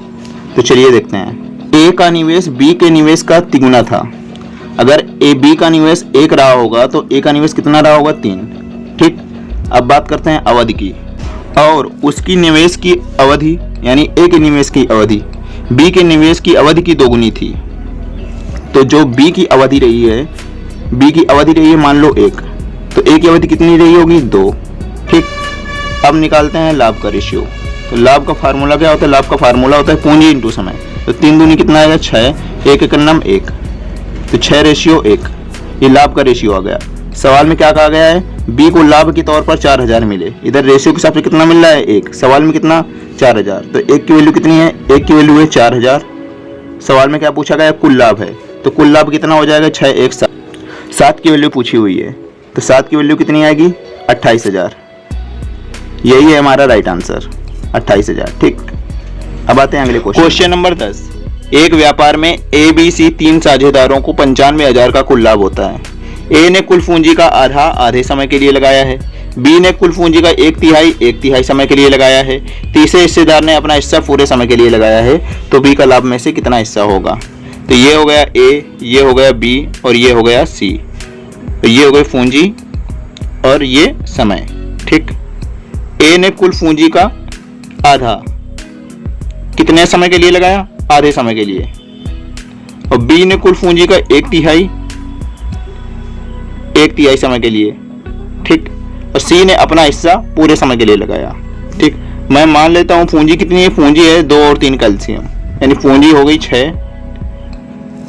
तो चलिए देखते हैं। ए का निवेश बी के निवेश का तिगुना था। अगर ए बी का निवेश 1 रहा होगा तो ए का निवेश कितना रहा होगा? 3। ठीक। अब बात करते हैं अवधि की। और उसकी निवेश की अवधि यानी ए के निवेश की अवधि बी के निवेश की अवधि की दोगुनी थी। तो जो बी की अवधि रही है, बी की अवधि रही है मान लो 1, तो ए की अवधि कितनी रही होगी? 2। ठीक। अब निकालते हैं लाभ का रेशियो। तो लाभ का फार्मूला क्या होता है? लाभ का फार्मूला होता है पूंजी इंटू समय। तो 3 दूनी कितना आएगा? 6, 1 एकम 1, तो 6:1, ये लाभ का रेशियो आ गया। सवाल में क्या कहा गया है? बी को लाभ के तौर पर 4000 मिले, इधर रेशियो के हिसाब से कितना मिल रहा है? 1। सवाल में कितना? 4000। तो 1 की वैल्यू कितनी है? 1 की वैल्यू है 4000। सवाल में क्या पूछा गया? कुल लाभ है, तो कुल लाभ कितना हो जाएगा? 6, 1, 7। 7 की वैल्यू पूछी हुई है, तो 7 की वैल्यू कितनी आएगी? 28000। यही है हमारा राइट आंसर, 28000। ठीक, अब आते हैं अगले क्वेश्चन नंबर 10। एक व्यापार में ए, बी, सी 3 साझेदारों को 95,000 का कुल लाभ होता है। ए ने कुल पूंजी का आधा आधे समय के लिए लगाया है, बी ने कुल पूंजी का 1/3 समय के लिए लगाया है, तीसरे हिस्सेदार ने अपना हिस्सा पूरे समय के लिए लगाया है, तो बी का लाभ में से कितना हिस्सा होगा? तो ये हो गया ए, ये हो गया बी और ये हो गया सी। तो ये हो गई पूंजी और ये समय। ठीक, ए ने कुल पूंजी का आधा कितने समय के लिए लगाया? आधे समय के लिए। और बी ने कुल पूंजी का 1/3 समय के लिए। ठीक, और सी ने अपना हिस्सा पूरे समय के लिए लगाया। ठीक, मैं मान लेता हूं पूंजी कितनी है? पूंजी है 2 और 3 कैल्शियम, यानी पूंजी हो गई 6,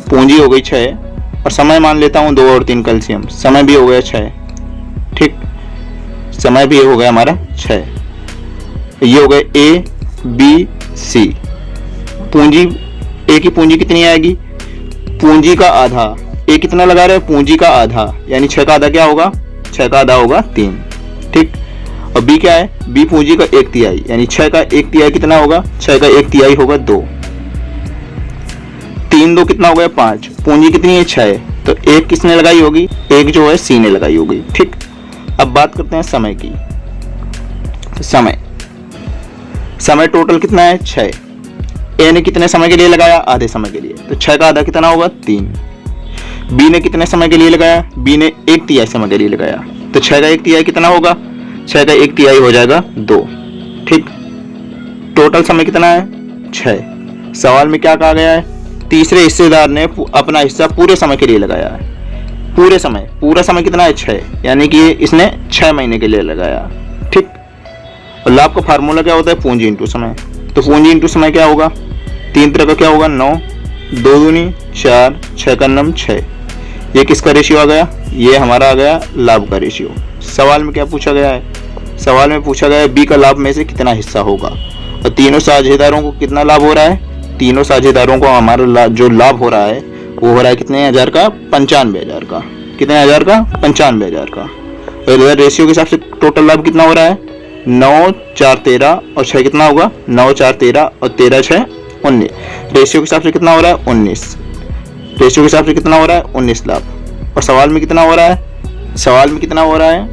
पूंजी हो गई 6 और समय मान लेता हूं 2 और 3 कैल्शियम, समय भी हो गया 6। ठीक, समय भी हो गया हमारा 6। ये हो गए ए, बी, सी। पूंजी, ए की पूंजी कितनी आएगी? पूंजी का आधा, ए कितना लगा रहे हैं? पूंजी का आधा, यानी 6 का आधा क्या होगा? 6 का आधा होगा 3। ठीक, और बी क्या है? बी पूंजी का 1/3, यानी 6 का 1/3 कितना होगा? 6 का 1/3 होगा 2। 3 2 कितना हो गया? 5। पूंजी कितनी है? 6, तो 1 किसने लगाई होगी? 1 जो है सी ने लगाई होगी। ठीक, अब बात करते हैं समय की। तो समय टोटल कितना है? 6। ए ने कितने समय के लिए लगाया? आधे समय के लिए, तो 6 का आधा कितना होगा? 3। बी ने कितने समय के लिए लगाया? बी ने 1/3 समय के लिए लगाया, तो 6 का 1/3 कितना होगा? 6 का 1/3 हो जाएगा 2। ठीक, टोटल समय कितना है? 6। सवाल में क्या कहा गया है? तीसरे हिस्सेदार ने अपना हिस्सा पूरे समय के लिए लगाया है। पूरे समय, पूरा समय कितना है? 6, यानी कि इसने 6 महीने के लिए लगाया। ठीक, और लाभ का फार्मूला क्या होता है? पूंजी इंटू समय। तो पूंजी इंटू समय क्या होगा? 3 तरह का क्या होगा? 9, 2 दूनी 4, 6 का 9 6। ये किसका रेशियो आ गया? ये हमारा आ गया लाभ का रेशियो। सवाल में क्या पूछा गया है? सवाल में पूछा गया है बी का लाभ में से कितना हिस्सा होगा, और तीनों साझेदारों को कितना लाभ हो रहा है? तीनों साझेदारों को हमारा जो लाभ हो रहा है वो हो रहा है कितने हजार का? 95,000 का। कितने हजार का? 95,000 का। और इधर रेशियो के हिसाब से टोटल लाभ कितना हो रहा है? 9, 4, 13 और 6 कितना होगा? 9, 4, 13 और 13, 6, 19। रेशियो के हिसाब से कितना हो रहा है? 19। रेशियो के हिसाब से कितना हो रहा है? 19 लाभ। और सवाल में कितना हो रहा है? सवाल में कितना हो रहा है?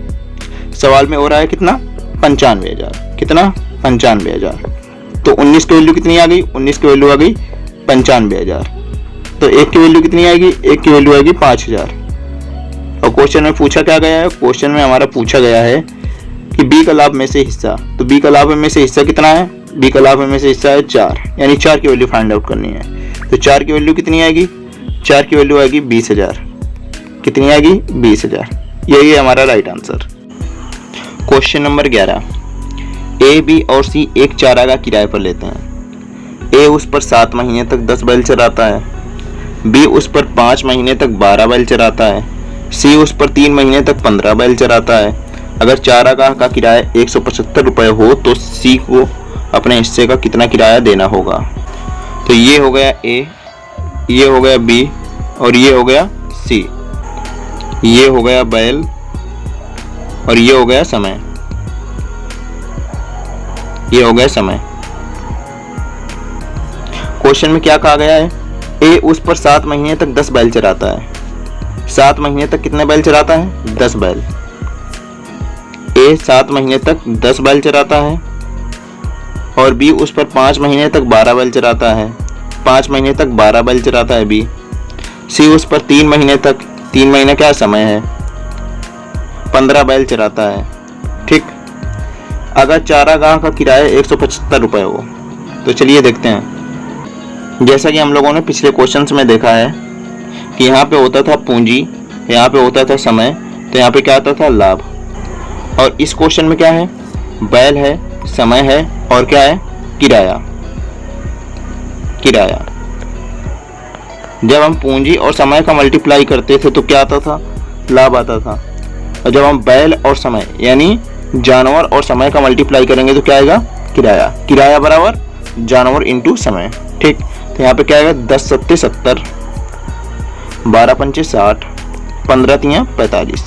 सवाल में हो रहा है कितना? 95,000। कितना? 95,000। तो 19 की वैल्यू कितनी आ गई? 19 की वैल्यू आ गई 95,000। तो 1 की वैल्यू कितनी आएगी? 1 की वैल्यू आएगी 5,000। और क्वेश्चन में पूछा क्या गया है? क्वेश्चन में हमारा पूछा गया है कि बी का लाभ में से हिस्सा। तो बी का लाभ में से हिस्सा कितना है? बी का लाभ में से हिस्सा है 4, यानी 4 की वैल्यू फाइंड आउट करनी है। तो 4 की वैल्यू कितनी आएगी? 4 की वैल्यू आएगी 20,000। कितनी आएगी? 20,000। यही है हमारा राइट आंसर। Question number 11। ए, बी और सी एक चारागाह का किराए पर लेते हैं। ए उस पर 7 महीने तक 10 बैल चराता है, बी उस पर 5 महीने तक 12 बैल चराता है, सी उस पर 3 महीने तक 15 बैल चराता है। अगर चारागाह का किराया 175 रुपये हो तो सी को अपने हिस्से का कितना किराया देना होगा? तो ये हो गया ए, ये हो गया बी और ये हो गया सी। ये हो गया बैल और ये हो गया समय। ये हो गया समय। क्वेश्चन में क्या कहा गया है? ए उस पर 7 महीने तक 10 बैल चराता है। 7 महीने तक कितने बैल चराता है? 10 बैल। ए 7 महीने तक 10 बैल चराता है और बी उस पर 5 महीने तक 12 बैल चराता है। 5 महीने तक 12 बैल चराता है बी। सी उस पर 3 महीने तक, 3 महीने क्या समय है? 15 बैल चराता है। ठीक। अगर चारागाह का किराया 175 रुपये हो तो चलिए देखते हैं। जैसा कि हम लोगों ने पिछले क्वेश्चंस में देखा है कि यहाँ पे होता था पूंजी, यहाँ पे होता था समय, तो यहाँ पे क्या आता था? लाभ। और इस क्वेश्चन में क्या है? बैल है, समय है और क्या है, किराया। किराया जब हम पूंजी और समय का मल्टीप्लाई करते थे तो क्या आता था, लाभ आता था। और जब हम बैल और समय यानी जानवर और समय का मल्टीप्लाई करेंगे तो क्या आएगा, किराया। किराया बराबर जानवर इंटू समय। ठीक, तो यहाँ पे क्या आएगा, 10 सत्ते 70, 12 पंचे 60, 15 तियाँ 45।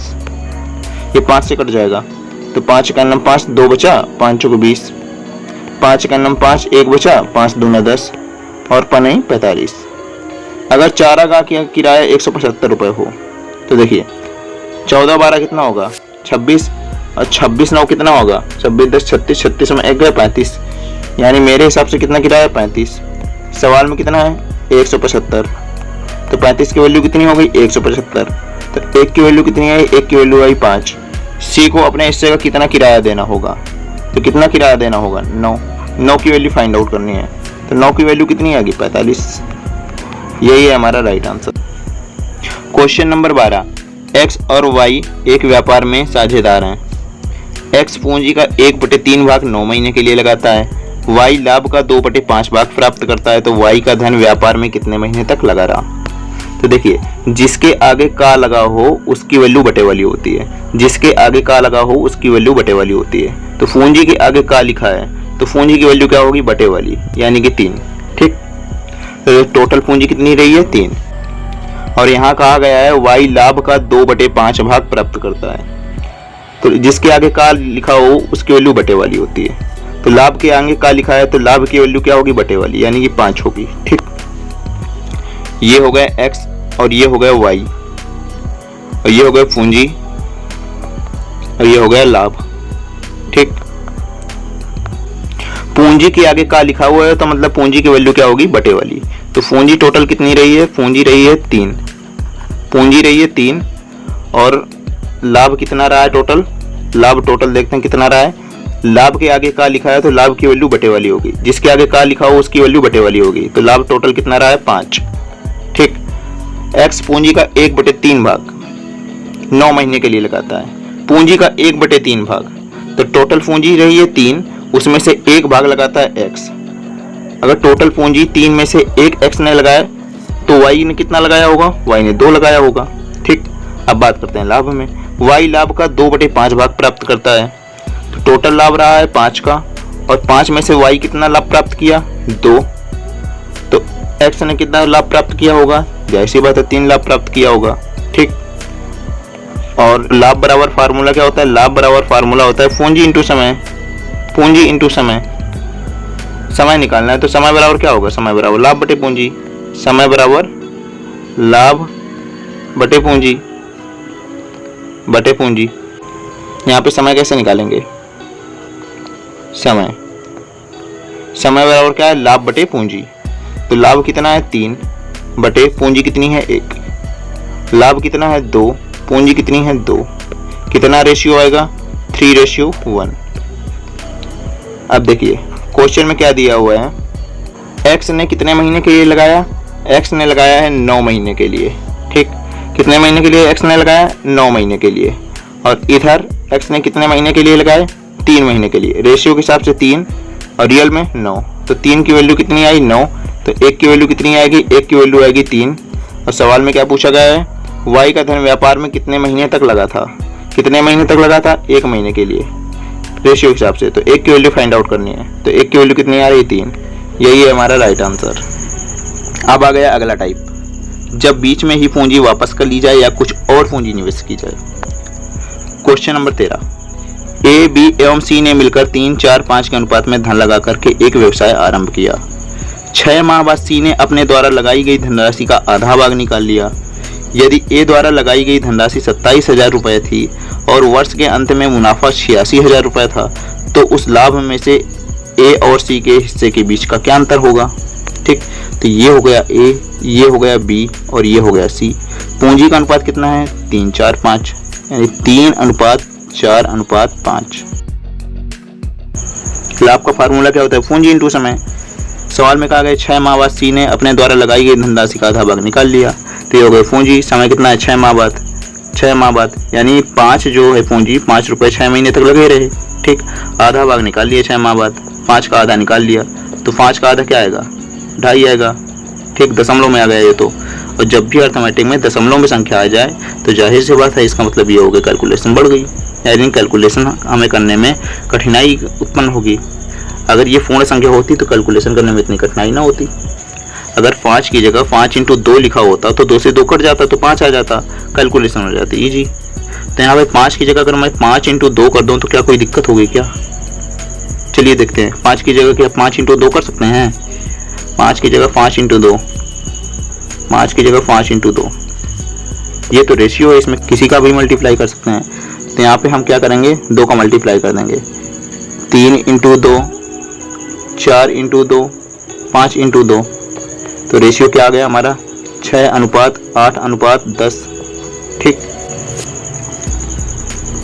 ये 5 से कट जाएगा तो 5 का नम 5, 2 बचा, 5 को 20, 5 का नम 5, 1 बचा, 5 दूना 10 और पनई 45। अगर चारा गाय का किराया 175 रुपये हो तो देखिए 14 12 कितना होगा, 26 और 26 9 कितना होगा, 26 10 36, 36 में 1 गए 35, यानी मेरे हिसाब से कितना किराया है, 35। सवाल में कितना है, 175, तो 35 की वैल्यू कितनी हो गई, 175। तो 1 की वैल्यू कितनी आई, 1 की वैल्यू आई 5। सी को अपने हिस्से का कितना किराया देना होगा, तो कितना किराया देना होगा, 9। 9 की वैल्यू फाइंड आउट करनी है, तो 9 की वैल्यू कितनी आ गई, 45। यही है हमारा right answer. Question number 12, x और वाई एक व्यापार में साझेदार हैं। एक्स पूंजी का 1/3 भाग 9 महीने के लिए लगाता है, वाई लाभ का 2/5 भाग प्राप्त करता है, तो वाई का धन व्यापार में कितने महीने तक लगा रहा। तो देखिए जिसके आगे का लगा हो उसकी वैल्यू बटे वाली होती है, जिसके आगे का लगा हो उसकी वैल्यू बटे वाली होती है। तो पूंजी के आगे का लिखा है तो पूंजी की वैल्यू क्या होगी, बटे वाली, यानी कि 3। ठीक, तो टोटल पूंजी कितनी रही है, 3। और यहाँ कहा गया है वाई लाभ का 2/5 भाग प्राप्त करता है, तो जिसके आगे का लिखा हो उसकी वैल्यू बटे वाली होती है। तो लाभ के आगे का लिखा है तो लाभ की वैल्यू क्या होगी, बटे वाली, यानी कि 5 होगी। ठीक, ये हो गया एक्स और ये हो गया वाई और ये हो गया पूंजी और ये हो गया लाभ। ठीक, पूंजी के आगे का लिखा हुआ है तो मतलब पूंजी की वैल्यू क्या होगी, बटे वाली। तो पूंजी टोटल कितनी रही है, पूंजी रही है 3, पूंजी रही है 3 और लाभ कितना रहा है टोटल, लाभ टोटल देखते हैं कितना रहा है। लाभ के आगे का लिखा है तो लाभ की वैल्यू बटे वाली होगी, जिसके आगे का लिखा हो उसकी वैल्यू बटे वाली होगी, तो लाभ टोटल कितना रहा है, 5। ठीक, एक्स पूंजी का 1/3 भाग 9 महीने के लिए लगाता है, पूंजी का 1/3 भाग, तो टोटल पूंजी रही है 3, उसमें से 1 भाग लगाता है एक्स। अगर टोटल पूंजी 3 में से 1 एक्स ने लगाया तो वाई ने कितना लगाया होगा, वाई ने 2 लगाया होगा। ठीक, अब बात करते हैं लाभ में। वाई लाभ का 2/5 भाग प्राप्त करता है, तो टोटल लाभ रहा है 5 का और 5 में से वाई कितना लाभ प्राप्त किया, 2, तो एक्स ने कितना लाभ प्राप्त किया होगा, जैसी बात है 3 लाभ प्राप्त किया होगा। ठीक, और लाभ बराबर फार्मूला क्या होता है, लाभ बराबर फार्मूला होता है पूंजी इंटू समय, पूंजी इंटू समय। समय निकालना है तो समय बराबर क्या होगा, समय बराबर लाभ बटे पूंजी, समय बराबर लाभ बटे पूंजी, बटे पूंजी। यहाँ पे समय कैसे निकालेंगे, समय, समय बराबर क्या है, लाभ बटे पूंजी। तो लाभ कितना है 3 बटे पूंजी कितनी है 1, लाभ कितना है 2, पूंजी कितनी है 2, कितना रेशियो आएगा, 3:1। अब देखिए क्वेश्चन में क्या दिया हुआ है, एक्स ने कितने महीने के लिए लगाया, एक्स ने लगाया है 9 महीने के लिए। ठीक, कितने महीने के लिए एक्स ने लगाया, 9 महीने के लिए, और इधर एक्स ने कितने महीने के लिए लगाए, 3 महीने के लिए। रेशियो के हिसाब से 3 और रियल में 9, तो 3 की वैल्यू कितनी आई, 9, तो 1 की वैल्यू कितनी आएगी, 1 की वैल्यू आएगी 3। और सवाल में क्या पूछा गया है, वाई का धन व्यापार में कितने महीने तक लगा था, कितने महीने तक लगा था, 1 महीने के लिए रेशियो के हिसाब से। तो 1 की वैल्यू फाइंड आउट करनी है, तो 1 की वैल्यू कितनी आ रही है, 3। यही है हमारा राइट आंसर। अब आ गया अगला टाइप, जब बीच में ही पूंजी वापस कर ली जाए या कुछ और पूंजी निवेश की जाए। क्वेश्चन नंबर 13, ए, बी एवं सी ने मिलकर 3, 4, 5 के अनुपात में धन लगा करके एक व्यवसाय आरंभ किया। 6 माह बाद सी ने अपने द्वारा लगाई गई धनराशि का आधा भाग निकाल लिया। यदि ए द्वारा लगाई गई धनराशि 27,000 रुपये थी और वर्ष के अंत में मुनाफा 86,000 रुपये था, तो उस लाभ में से ए और सी के हिस्से के बीच का क्या अंतर होगा। ठीक, तो ये हो गया ए, ये हो गया बी और ये हो गया सी। पूंजी का अनुपात कितना है, 3, 4, 5, यानी 3:4:5। लाभ का फार्मूला क्या होता है, पूंजी इंटू समय। सवाल में कहा गया 6 माह बाद सी ने अपने द्वारा लगाई गई धनराशि का आधा भाग निकाल लिया, तो ये हो गया पूंजी। समय कितना है, 6 माह बाद, 6 माह बाद, यानी 5 जो है पूंजी 5 रुपये 6 महीने तक लगे रहे। ठीक, आधा भाग निकाल लिया 6 माह बाद, 5 का आधा निकाल लिया तो 5 का आधा क्या आएगा, 2.5 आएगा। ठीक, दशमलव में आ गया ये तो। और जब भी अर्थमेटिक में दशमलव में संख्या आ जाए तो जाहिर सी बात है इसका मतलब ये हो गया कैलकुलेशन बढ़ गई, यानी कैलकुलेशन हमें करने में कठिनाई उत्पन्न होगी। अगर ये पूर्ण संख्या होती तो कैलकुलेशन करने में इतनी कठिनाई ना होती। अगर 5 की जगह 5 × 2 लिखा होता तो 2 से 2 कट जाता तो 5 आ जाता, कैलकुलेशन हो जाती ईजी। तो यहाँ पे 5 की जगह अगर मैं 5 × 2 कर दूँ तो क्या कोई दिक्कत होगी क्या? चलिए देखते हैं। 5 की जगह क्या 5 × 2 कर सकते हैं? 5 की जगह 5 × 2, 5 की जगह 5 × 2, ये तो रेशियो है, इसमें किसी का भी मल्टीप्लाई कर सकते हैं। तो यहाँ पे हम क्या करेंगे, 2 का मल्टीप्लाई कर देंगे। 3 × 2, 4 × 2, 5 × 2, तो रेशियो क्या आ गया हमारा 6:8:10। ठीक,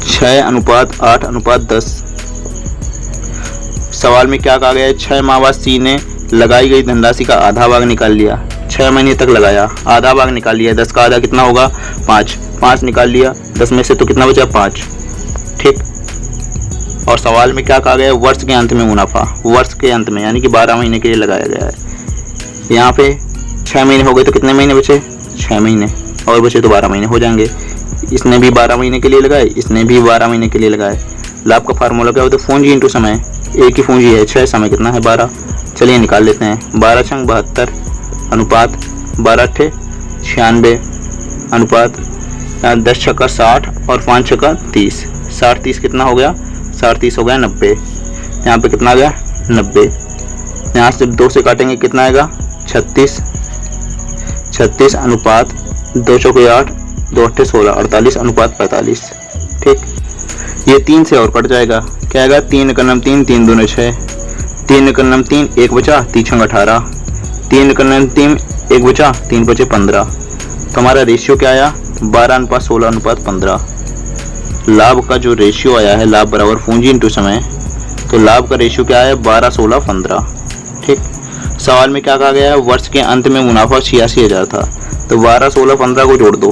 6:8:10। सवाल में क्या कहा गया है, 6 माह बाद सी ने लगाई गई धनराशि का आधा भाग निकाल लिया। 6 महीने तक लगाया, आधा भाग निकाल लिया। 10 का आधा कितना होगा, 5 निकाल लिया। 10 में से तो कितना बचा, 5। ठीक, और सवाल में क्या कहा गया है, वर्ष के अंत में मुनाफा, वर्ष के अंत में यानी कि 12 महीने के लिए लगाया गया है। यहाँ पे 6 महीने हो गए तो कितने महीने बचे, 6 महीने, और बचे तो 12 महीने हो जाएंगे। इसने भी 12 महीने के लिए लगाए, इसने भी 12 महीने के लिए लगाए। लाभ का फार्मूला क्या होता है, पूंजी इंटू समय। एक ही पूंजी है 6, समय कितना है 12। चलिए निकाल लेते हैं। 12 × 72 अनुपात 12 × 96 अनुपात 10 × 60 और 5 × 30। 60 30 कितना हो गया, 60 30 हो गया 90। यहाँ पे कितना आ गया 90। यहाँ से 2 से काटेंगे कितना आएगा 36। 36 अनुपात 2 × 8 2 × 16 48 अनुपात 45। ठीक, ये 3 से और कट जाएगा, क्या आएगा 3 × 9 3 3 2 6, 3 × 9 3 1 बचा 3 × 18, 3 × 9 3 1 बचा 3 बचे 15। तो हमारा रेशियो क्या आया 12:16:15। लाभ का जो रेशियो आया है, लाभ बराबर पूंजी इंटू समय, तो लाभ का रेशियो क्या है 12:16:15। ठीक, सवाल में क्या कहा गया है, वर्ष के अंत में मुनाफा 86,000 था, तो 12:16:15 को जोड़ दो।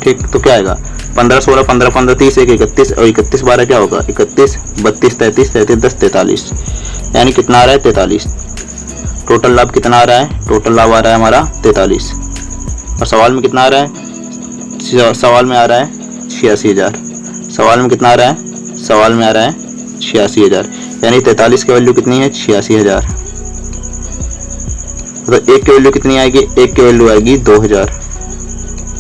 ठीक, तो क्या आएगा 15:16:15 15 30 1 31 और 31 12 क्या होगा 31 32 33 33 10 43, यानी कितना आ रहा है 43। टोटल लाभ कितना आ रहा है, टोटल लाभ आ रहा है हमारा 43। और सवाल में कितना आ रहा है, सवाल में आ रहा है 86,000। सवाल में कितना आ रहा है, सवाल में आ रहा है 86,000, यानी 43 की वैल्यू कितनी है 86,000। तो एक की वैल्यू कितनी आएगी, एक की वैल्यू आएगी 2000,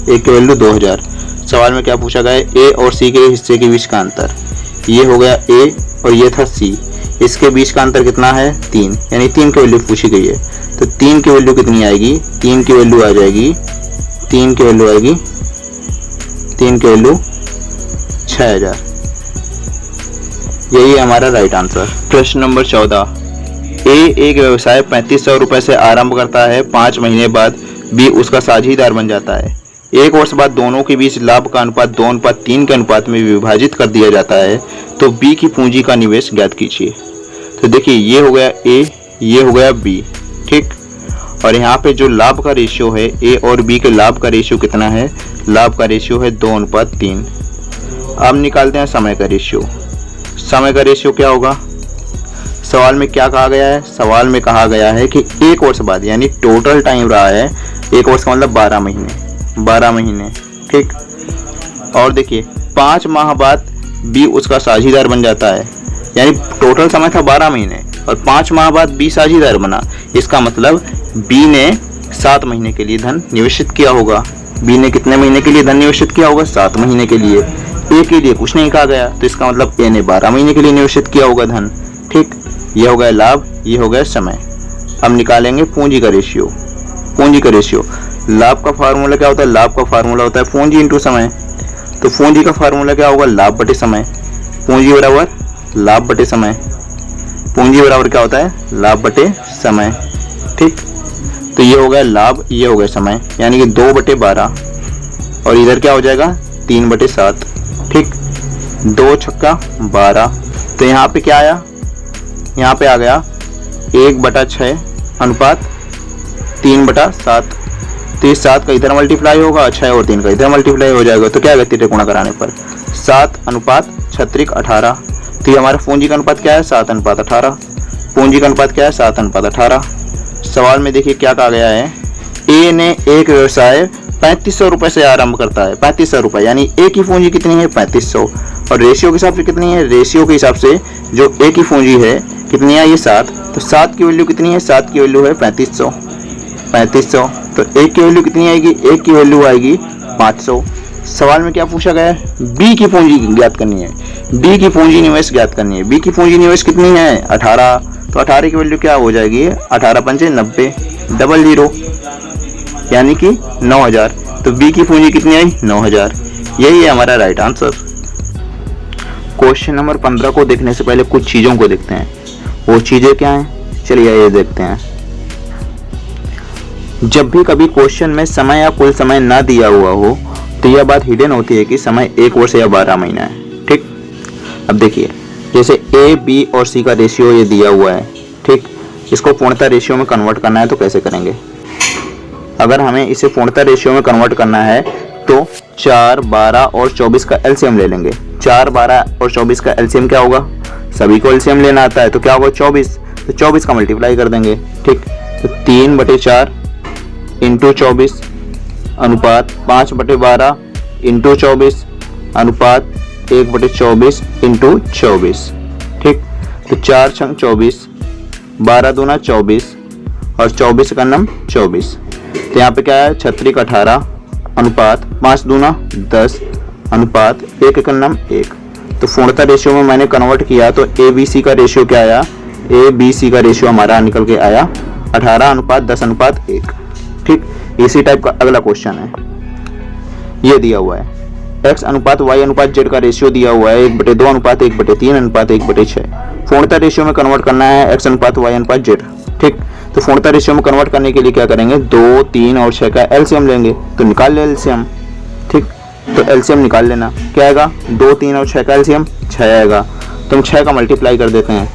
एक की वैल्यू 2000। सवाल में क्या पूछा गया है, ए और सी के हिस्से के बीच का अंतर। ये हो गया ए और ये था सी, इसके बीच का अंतर कितना है 3, यानी 3 की वैल्यू पूछी गई है। तो 3 की वैल्यू कितनी आएगी, 3 की वैल्यू आ जाएगी, 3 की वैल्यू आएगी, 3 की वैल्यू 6000। यही है हमारा राइट आंसर। प्रश्न नंबर 14, ए एक व्यवसाय 3500 रुपए से आरंभ करता है, 5 महीने बाद बी उसका साझीदार बन जाता है। 1 वर्ष बाद दोनों के बीच लाभ का अनुपात 2:3 के अनुपात में विभाजित कर दिया जाता है, तो बी की पूंजी का निवेश ज्ञात कीजिए। तो देखिए ये हो गया ए, ये हो गया बी। ठीक, और यहाँ पे जो लाभ का रेशियो है, ए और बी के लाभ का रेशियो कितना है, लाभ का रेशियो है 2:3। अब निकालते हैं समय का रेशियो। समय का रेशियो क्या होगा, सवाल में क्या कहा गया है, सवाल में कहा गया है कि 1 वर्ष बाद, यानी टोटल टाइम रहा है 1 वर्ष का मतलब 12 महीने, 12 महीने। ठीक, और देखिए 5 माह बाद बी उसका साझीदार बन जाता है, यानी टोटल समय था 12 महीने और 5 माह बाद बी साझीदार बना। इसका मतलब बी ने 7 महीने के लिए धन निवेशित किया होगा। बी ने कितने महीने के लिए धन निवेशित किया होगा, 7 महीने के लिए। ए के लिए कुछ नहीं कहा गया, तो इसका मतलब ए ने 12 महीने के लिए निवेशित किया होगा धन। ठीक, ये हो गया लाभ, ये हो गया समय। अब निकालेंगे पूंजी का रेशियो। पूंजी का रेशियो, लाभ का फार्मूला क्या होता है, लाभ का फार्मूला होता है पूंजी इंटू समय। तो पूंजी का फार्मूला क्या होगा, लाभ बटे समय। पूंजी बराबर लाभ बटे समय, पूंजी बराबर क्या होता है, लाभ बटे समय। ठीक, तो ये हो गया लाभ, ये हो गया समय, यानी कि 2/12 और इधर क्या हो जाएगा 3/7। ठीक, 2 छक्का 12। तो यहाँ पे क्या आया, यहाँ पे आ गया 1/6 अनुपात 3/7। तो ये 7 का इधर मल्टीप्लाई होगा, 6 और 3 का इधर मल्टीप्लाई हो जाएगा। तो क्या आएगा तिरक गुणा कराने पर 7:6 तो ये हमारा पूंजी का अनुपात क्या है 7:18। पूंजी का अनुपात क्या है 7:18। सवाल में देखिए क्या कहा गया है, ए ने एक व्यवसाय 3500 रुपये से आरंभ करता है। 3500 रुपये यानी ए की पूंजी कितनी है 3500, और रेशियो के हिसाब से कितनी है, रेशियो के हिसाब से जो ए की पूंजी है कितनी है ये 7। तो 7 की वैल्यू कितनी है, 7 की वैल्यू है 3500। तो ए की वैल्यू कितनी आएगी, ए की वैल्यू आएगी 500। सवाल में क्या पूछा गया है, बी की पूंजी ज्ञात करनी है। बी की पूंजी निवेश ज्ञात करनी है। बी की पूंजी निवेश कितनी है 18। तो 18 की वैल्यू क्या हो जाएगी 18 पंचे 90 00 यानी कि 9000। तो बी की पूंजी कितनी आई 9000। यही है हमारा राइट आंसर। क्वेश्चन नंबर 15 को देखने से पहले कुछ चीजों को देखते हैं। वो चीजें क्या हैं, चलिए ये देखते हैं। जब भी कभी क्वेश्चन में समय या कुल समय ना दिया हुआ हो तो यह बात हिडन होती है कि समय 1 वर्ष या 12 महीना है। ठीक, अब देखिए जैसे ए बी और सी का रेशियो ये दिया हुआ है। ठीक, इसको पूर्णता रेशियो में कन्वर्ट करना है तो कैसे करेंगे। अगर हमें इसे पूर्णता रेशियो में कन्वर्ट करना है तो 4, 12 और 24 का एलसीएम ले लेंगे। 4, 12 और 24 का एलसीएम क्या होगा, सभी को एलसीएम लेना आता है तो क्या होगा 24। तो 24 का मल्टीप्लाई कर देंगे। ठीक, तो 3/4 इंटू 24 अनुपात 5/12 इंटू 24 अनुपात 1/24 इंटू 24। ठीक, तो 4 छंग 24, 12 दूना 24 और 24 का नम 24। तो यहाँ पे क्या है 36/18 अनुपात 5 दूना 10 अनुपात 1 का नम 1। तो पूर्णता रेशियो में मैंने कन्वर्ट किया तो ए बी सी का रेशियो क्या आया, ए बी सी का रेशियो हमारा निकल के आया 18:10:1। ठीक, इसी टाइप का अगला क्वेश्चन है, ये दिया हुआ है x अनुपात y अनुपात z का रेशियो दिया हुआ है 1/2 अनुपात 1/3 अनुपात 1/6। पूर्णता रेशियो में कन्वर्ट करना है x अनुपात y अनुपात z। ठीक, तो पूर्णता रेशियो में कन्वर्ट करने के लिए क्या करेंगे 2, 3 और 6 का एलसीएम लेंगे। तो निकाल ले एलसीएम। ठीक, तो एलसीएम निकाल लेना, क्या आएगा 2, 3 और 6 का एलसीएम 6 आएगा। तो हम 6 का मल्टीप्लाई कर देते हैं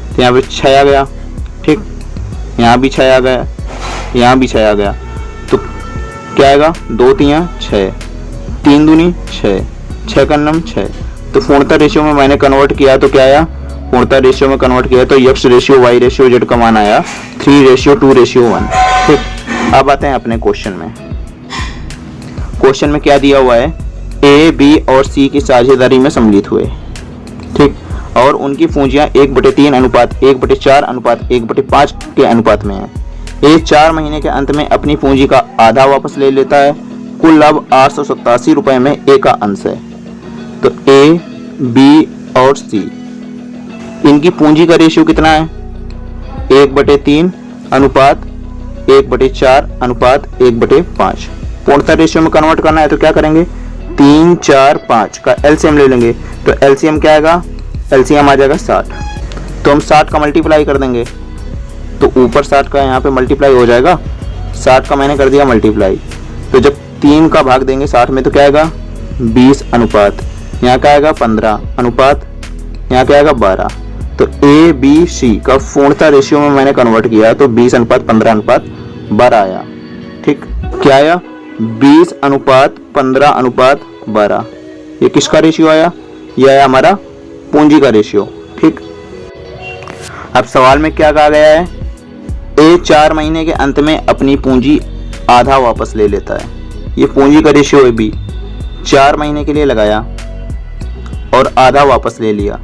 तो यहाँ पे 6 आ गया। ठीक, यहाँ भी 6 आ गया, यहाँ भी 6 आ गया। तो क्या आएगा 2, 3 6, 3 दूनी 6, 6 का नम 6। तो पूर्णता रेशियो में मैंने कन्वर्ट किया तो क्या आया, पूर्णता रेशियो में कन्वर्ट किया तो x ratio y ratio z का मान आया 3:2:1। ठीक, अब आते हैं अपने क्वेश्चन में। क्वेश्चन में क्या दिया हुआ है, ए बी और सी की साझेदारी में सम्मिलित हुए। ठीक, और उनकी पूंजियां 1/3 अनुपात 1/4 अनुपात 1/5 के अनुपात में है। ए 4 महीने के अंत में अपनी पूंजी का आधा वापस ले लेता है। कुल लाभ 887 रुपए में ए का अंश है। तो ए बी और सी इनकी पूंजी का रेशियो कितना है 1/3 अनुपात 1/4 अनुपात 1/5। पूर्णता रेशियो में कन्वर्ट करना है तो क्या करेंगे 3, 4, 5 का एलसीएम ले लेंगे। तो एलसीएम क्या आएगा, एलसीएम आ जाएगा 60। तो हम 60 का मल्टीप्लाई कर देंगे तो ऊपर 60 का यहाँ पे मल्टीप्लाई हो जाएगा। 60 का मैंने कर दिया मल्टीप्लाई। तो जब 3 का भाग देंगे 60 में तो क्या आएगा 20 अनुपात, यहाँ क्या आएगा 15 अनुपात, यहाँ क्या आएगा 12। तो ए बी सी का पूर्णता रेशियो में मैंने कन्वर्ट किया तो 20 अनुपात 15 अनुपात 12 आया। ठीक, क्या आया 20 अनुपात 15 अनुपात 12। ये किसका रेशियो आया, ये आया हमारा पूंजी का रेशियो। ठीक, अब सवाल में क्या कहा गया है, ए 4 महीने के अंत में अपनी पूंजी आधा वापस ले लेता है। ये पूंजी का रेशियो है बी, 4 महीने के लिए लगाया और आधा वापस ले लिया,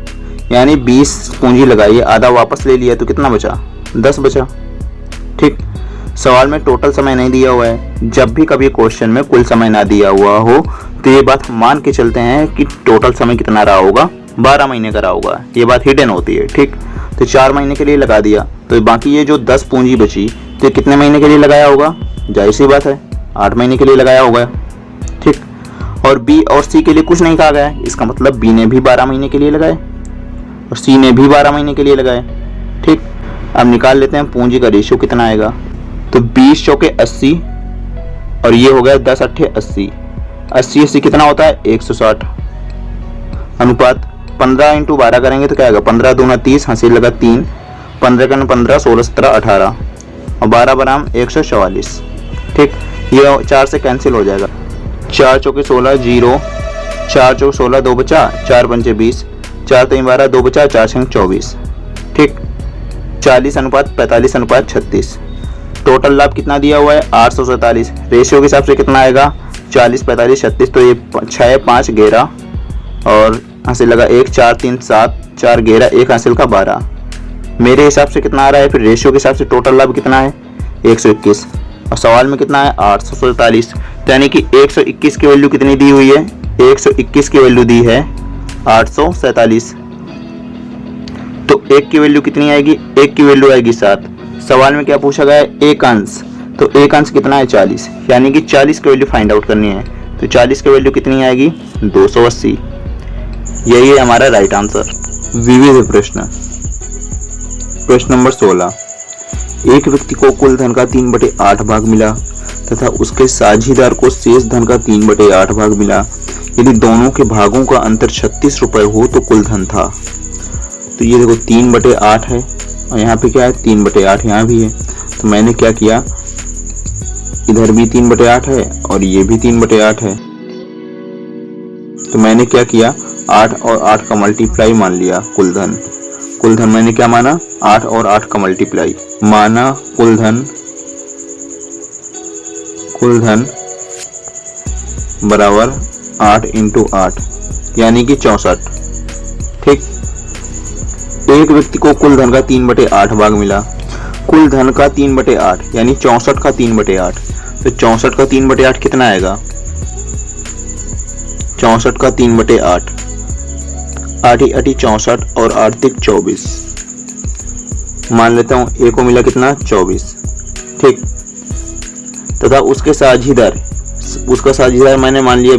यानी 20 पूंजी लगाई आधा वापस ले लिया तो कितना बचा 10 बचा। ठीक, सवाल में टोटल समय नहीं दिया हुआ है। जब भी कभी क्वेश्चन में कुल समय ना दिया हुआ हो तो ये बात मान के चलते हैं कि टोटल समय कितना रहा होगा 12 महीने का रहा होगा। ये बात हिडन होती है। ठीक, तो 4 महीने के लिए लगा दिया तो बाकी ये जो 10 पूंजी बची तो कितने महीने के लिए लगाया होगा, जाहिर सी बात है 8 महीने के लिए लगाया होगा। ठीक, और बी और सी के लिए कुछ नहीं कहा गया है, इसका मतलब बी ने भी 12 महीने के लिए लगाए और सी ने भी 12 महीने के लिए लगाए। ठीक, अब निकाल लेते हैं पूंजी का रेशियो कितना आएगा। तो 20 चौके 80 और ये हो गया 10 अट्ठे 80, 80 80 कितना होता है 160 अनुपात 15 × 12 करेंगे तो क्या आएगा 15 दूना 30, हंसी लगा 3, 15 का 15, 16 17 18 और 12 बराम 144। ठीक, ये 4 से कैंसिल हो जाएगा। 4 चौके 16 0, 4 चौके 16 2 बचा, 4 पंचे 20, 4 3 12 2 बचा, 4 6 24। ठीक, 40:45:36। टोटल लाभ कितना दिया हुआ है 847। रेशियो के हिसाब से कितना आएगा 40 45 36। तो ये 6 5 11 और हासिल लगा 1 4 3 7 4 11 1 हासिल का 12। मेरे हिसाब से कितना आ रहा है फिर रेशियो के हिसाब से टोटल लाभ कितना है 121 और सवाल में कितना है 847। तो यानी कि 121 की वैल्यू कितनी दी हुई है 121 की वैल्यू दी है 847। तो 1 की वैल्यू कितनी आएगी 1 की वैल्यू आएगी 7। सवाल में क्या पूछा गया है एक अंश, तो एक अंश कितना है 40, यानी कि 40 की वैल्यू फाइंड आउट करनी है। तो 40 की वैल्यू कितनी आएगी 280। यही है हमारा राइट आंसर। विविध प्रश्न। प्रश्न नंबर 16। एक व्यक्ति को कुल धन का 3/8 भाग मिला तथा उसके साझीदार को शेष धन का 3/8 भाग मिला। यदि दोनों के भागों का अंतर 36 रुपए हो तो कुल धन था। तो ये देखो 3/8 है और यहाँ पे क्या है 3/8 यहाँ भी है। तो मैंने क्या किया इधर भी 3/8 है और ये भी 3/8 है। तो मैंने क्या किया 8 और 8 का मल्टीप्लाई मान लिया कुल धन। कुल धन मैंने क्या माना 8 और 8 का मल्टीप्लाई माना। कुल धन बराबर 8 × 8 यानी कि 64। ठीक, एक व्यक्ति को कुल धन का 3/8 भाग मिला। कुल धन का 3/8 यानी 64 का 3/8। तो 64 का 3/8 कितना आएगा 64 का 3/8 8 × 64 और 8 × 24 मान लेता हूं। ए को मिला कितना 24। ठीक, तथा उसके साझीदार उसका साझीदार मैंने मान लिया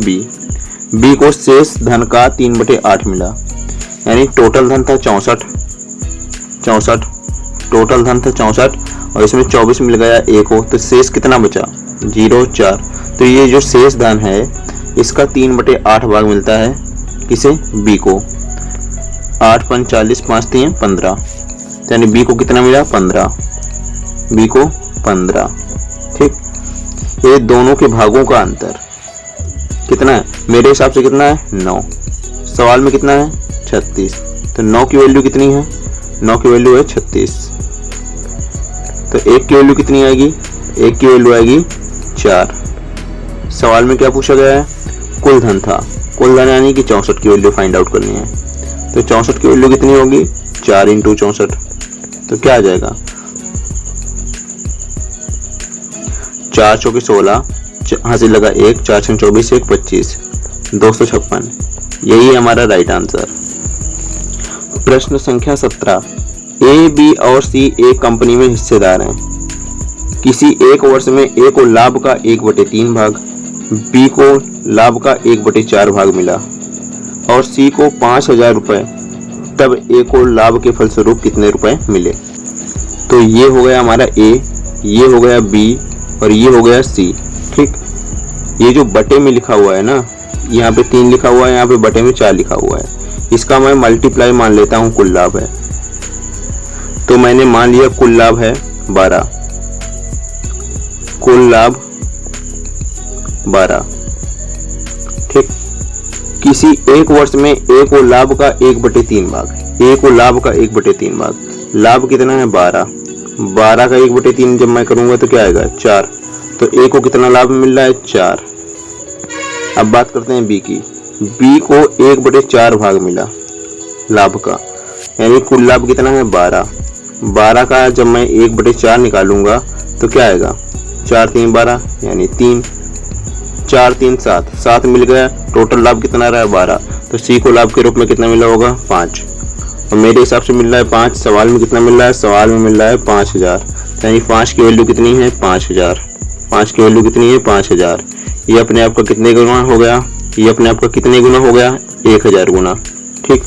बी को शेष धन का 3/8 मिला। यानी टोटल धन था 64 टोटल धन था 64 और इसमें 24 मिल गया ए को। तो शेष कितना बचा 0 4। तो ये जो शेष धन है इसका 3/8 भाग मिलता है किसे बी को। 8 5 40 5 3 15 यानी बी को कितना मिला 15 बी को 15। ठीक, ये दोनों के भागों का अंतर कितना है मेरे हिसाब से कितना है 9। सवाल में कितना है 36। तो 9 की वैल्यू कितनी है 9 की वैल्यू है 36। तो 1 की वैल्यू कितनी आएगी 1 की वैल्यू आएगी 4। सवाल में क्या पूछा गया है कुल धन था। कुल धन यानी कि 64 की वैल्यू फाइंड आउट करनी है। तो 64 की वैल्यू कितनी होगी 4 × 64। तो क्या आ जाएगा 4 चौके 16 हासिल लगा 1 4 6 24 1 25 256। यही है हमारा राइट आंसर। प्रश्न संख्या 17। ए बी और सी एक कंपनी में हिस्सेदार हैं। किसी एक वर्ष में ए को लाभ का 1/3 भाग, बी को लाभ का 1/4 भाग मिला और सी को 5000 रुपए। तब ए को लाभ के फलस्वरूप कितने रुपए मिले। तो ये हो गया हमारा ए, ये हो गया बी और ये हो गया सी। ठीक, ये जो बटे में लिखा हुआ है ना यहाँ पे 3 लिखा हुआ है, यहाँ पे बटे में 4 लिखा हुआ है। इसका मैं मल्टीप्लाई मान लेता हूँ कुल लाभ है। तो मैंने मान लिया कुल लाभ है 12। कुल लाभ 12। ठीक, किसी एक वर्ष में ए को लाभ का 1/3 भाग, ए को लाभ का 1/3 भाग, लाभ कितना है 12। 12 का 1/3 जब मैं करूंगा तो क्या आएगा 4। तो ए को कितना लाभ मिल रहा है 4। अब बात करते हैं बी की। बी को 1/4 भाग मिला लाभ का, यानी कुल लाभ कितना है 12। 12 का जब मैं 1/4 निकालूंगा तो क्या आएगा 4 3 12 यानी 3 4 3 7 7 मिल गया। टोटल लाभ कितना रहा है 12। तो सी को लाभ के रूप में कितना मिला होगा 5 और मेरे हिसाब से मिल रहा है 5। सवाल में कितना मिल रहा है सवाल में मिल रहा है 5000। यानी 5 की वैल्यू कितनी है 5000। 5 की वैल्यू कितनी है 5000। ये अपने आप का कितने गुना हो गया, ये अपने आप का कितने गुना हो गया 1000 गुना। ठीक,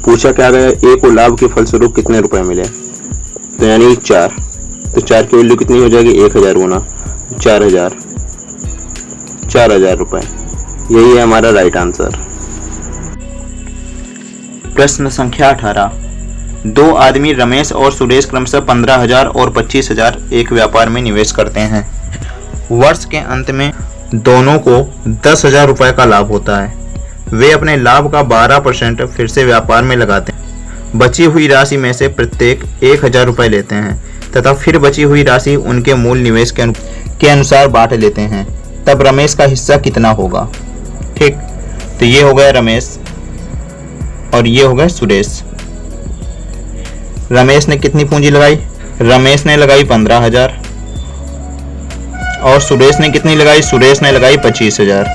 पूछा क्या गया ए को लाभ के फलस्वरूप कितने रुपए मिले। तो यानी 4। तो 4 की वैल्यू कितनी हो जाएगी 1000 गुना 4000 रुपए। यही है हमारा राइट आंसर। प्रश्न संख्या 18। दो आदमी रमेश और सुरेश क्रमशः 15,000 और 25,000 एक व्यापार में निवेश करते हैं। वर्ष के अंत में दोनों को 10,000 रुपये का लाभ होता है। वे अपने लाभ का 12% फिर से व्यापार में लगाते हैं। बची हुई राशि में से प्रत्येक 1,000 रुपये लेते हैं तथा फिर बची हुई राशि उनके मूल निवेश के अनुसार बांट लेते हैं। तब रमेश का हिस्सा कितना होगा? ठीक, तो ये हो गया रमेश और ये हो गया सुरेश। रमेश ने कितनी पूंजी लगाई? रमेश ने लगाई 15,000 और सुरेश ने कितनी लगाई? सुरेश ने लगाई 25,000।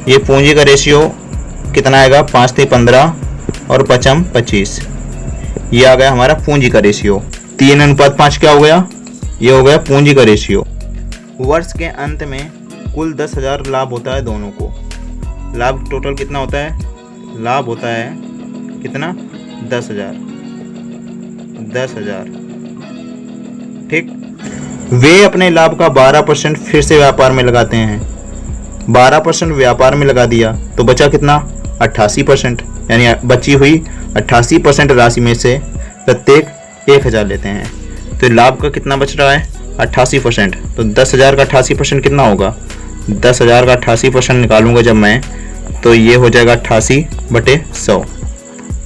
ये पूंजी का रेशियो कितना आएगा? 5 × 15 और 5 × 25। ये आ गया हमारा पूंजी का रेशियो। 3:5 क्या हो गया? ये हो गया पूंजी का रेशियो। वर्ष के अंत में कुल 10,000 लाभ होता है दोनों को। लाभ टोटल कितना होता है? लाभ होता है कितना? 10,000। ठीक, वे अपने लाभ का 12% फिर से व्यापार में लगाते हैं। 12% व्यापार में लगा दिया तो बचा कितना? 88%, यानी बची हुई 88% राशि में से प्रत्येक 1,000 लेते हैं। तो लाभ का कितना बच रहा है? 88%। तो 10,000 का 88% कितना होगा? 10,000 का 88% निकालूंगा जब मैं, तो ये हो जाएगा 88/100।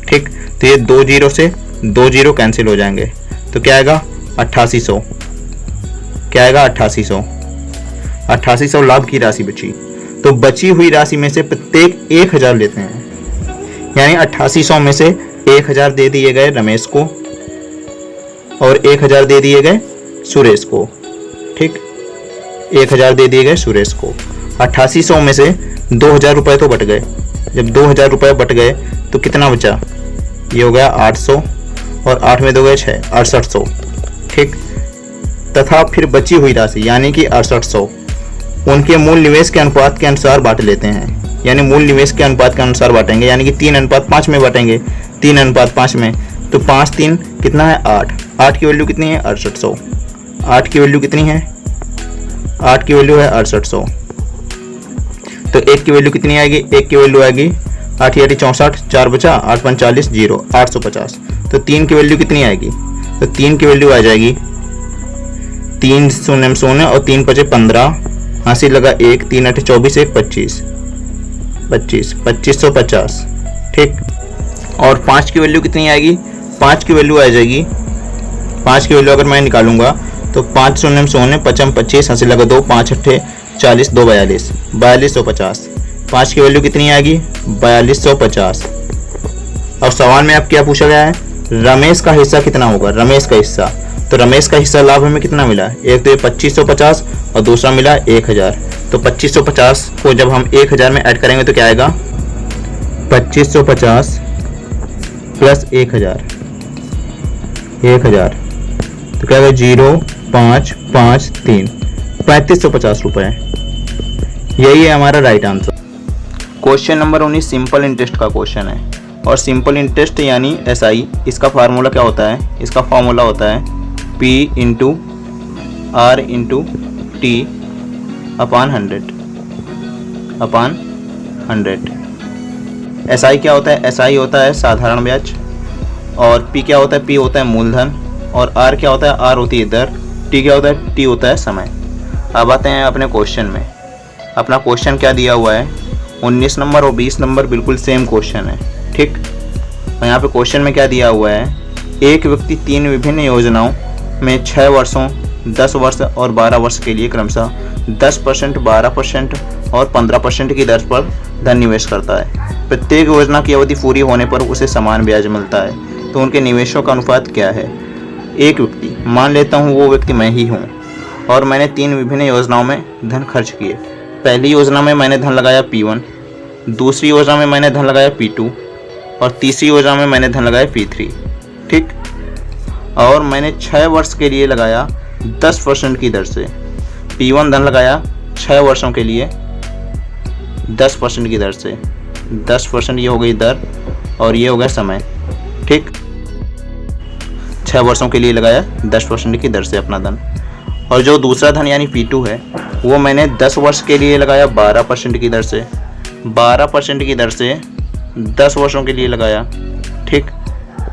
ठीक, तो ये 2 जीरो से 2 जीरो कैंसिल हो जाएंगे, तो क्या आएगा? 8800। क्या आएगा? 8800। 8800 लाभ की राशि बची। तो बची हुई राशि में से प्रत्येक 1,000 लेते हैं, यानी 8800 में से 1,000 दे दिए गए रमेश को और 1,000 दे दिए गए सुरेश को। ठीक, 1,000 दे दिए गए सुरेश को। 8800 में से 2,000 रुपये तो बट गए। जब 2,000 रुपये बट गए तो कितना बचा? ये हो गया 800 और 8 में 2 गए 6, 6800। ठीक, तथा फिर बची हुई राशि यानी कि 6800 उनके मूल निवेश के अनुपात के अनुसार बांट लेते हैं। यानी मूल निवेश के अनुपात के अनुसार बांटेंगे, यानी कि 3:5 में बांटेंगे। 3:5 में तो 5 3 कितना है? 8। 8 की वैल्यू कितनी है? 6800। 8 की वैल्यू कितनी है? 8 की वैल्यू है 6800। तो 1 की वैल्यू कितनी आएगी? 1 की वैल्यू आएगी 8 × 8 = 64, 4 बचा, 8 × 5 = 40, 0, 850। तो 3 की वैल्यू कितनी आएगी? तो 3 की वैल्यू आ जाएगी 3 0 0 और 3 × 5 = 15, हासिल लगा 1, 3 × 8 = 24, 1 25, 2550। ठीक, और 5 की वैल्यू कितनी आएगी? 5 की वैल्यू आ जाएगी, 5 की वैल्यू अगर मैं निकालूंगा तो 5 0 0 5 25, हासिल लगा 2, 5 8 40, 2 42, 4250। 5 की वैल्यू कितनी आएगी? 4250। और सवाल में अब क्या पूछा गया है? रमेश का हिस्सा कितना होगा? रमेश का हिस्सा, तो रमेश का हिस्सा लाभ हमें कितना मिला? एक तो ये 2550 और दूसरा मिला 1,000। तो 2550 को जब हम 1,000 में ऐड करेंगे तो क्या आएगा? 2550 प्लस 1,000, 1,000 तो क्या आएगा? 0553, 3550 रुपये। यही है हमारा right answer. Question number 19 simple interest का क्वेश्चन है। और सिंपल इंटरेस्ट यानी SI, इसका फार्मूला क्या होता है? इसका फार्मूला होता है P × R × T / 100। SI क्या होता है? SI होता है साधारण ब्याज, और P क्या होता है? P होता है मूलधन, और R क्या होता है? R होती है दर, T क्या होता है? T होता है समय। अब आते हैं अपने क्वेश्चन में। अपना क्वेश्चन क्या दिया हुआ है? 19 नंबर और 20 नंबर बिल्कुल सेम क्वेश्चन है। ठीक, और यहाँ पे क्वेश्चन में क्या दिया हुआ है? एक व्यक्ति 3 विभिन्न योजनाओं में 6 वर्षों, 10 वर्ष और 12 वर्ष के लिए क्रमशः 10%, 12% और 15% की दर पर धन निवेश करता है। प्रत्येक योजना की अवधि पूरी होने पर उसे समान ब्याज मिलता है, तो उनके निवेशों का अनुपात क्या है? एक व्यक्ति, मान लेता हूँ वो व्यक्ति मैं ही हूँ, और मैंने 3 विभिन्न योजनाओं में धन खर्च किए। पहली योजना में मैंने धन लगाया P1, दूसरी योजना में मैंने धन लगाया P2 और तीसरी योजना में मैंने धन लगाया P3। ठीक, और मैंने 6 वर्ष के लिए लगाया 10% की दर से। P1 धन लगाया 6 वर्षों के लिए 10% की दर से। 10% ये हो गई दर और ये हो गया समय। ठीक, 6 वर्षों के लिए लगाया 10% की दर से अपना धन। और जो दूसरा धन यानी P2 है वो मैंने 10 वर्ष के लिए लगाया 12% की दर से। 12% की दर से 10 वर्षों के लिए लगाया। ठीक,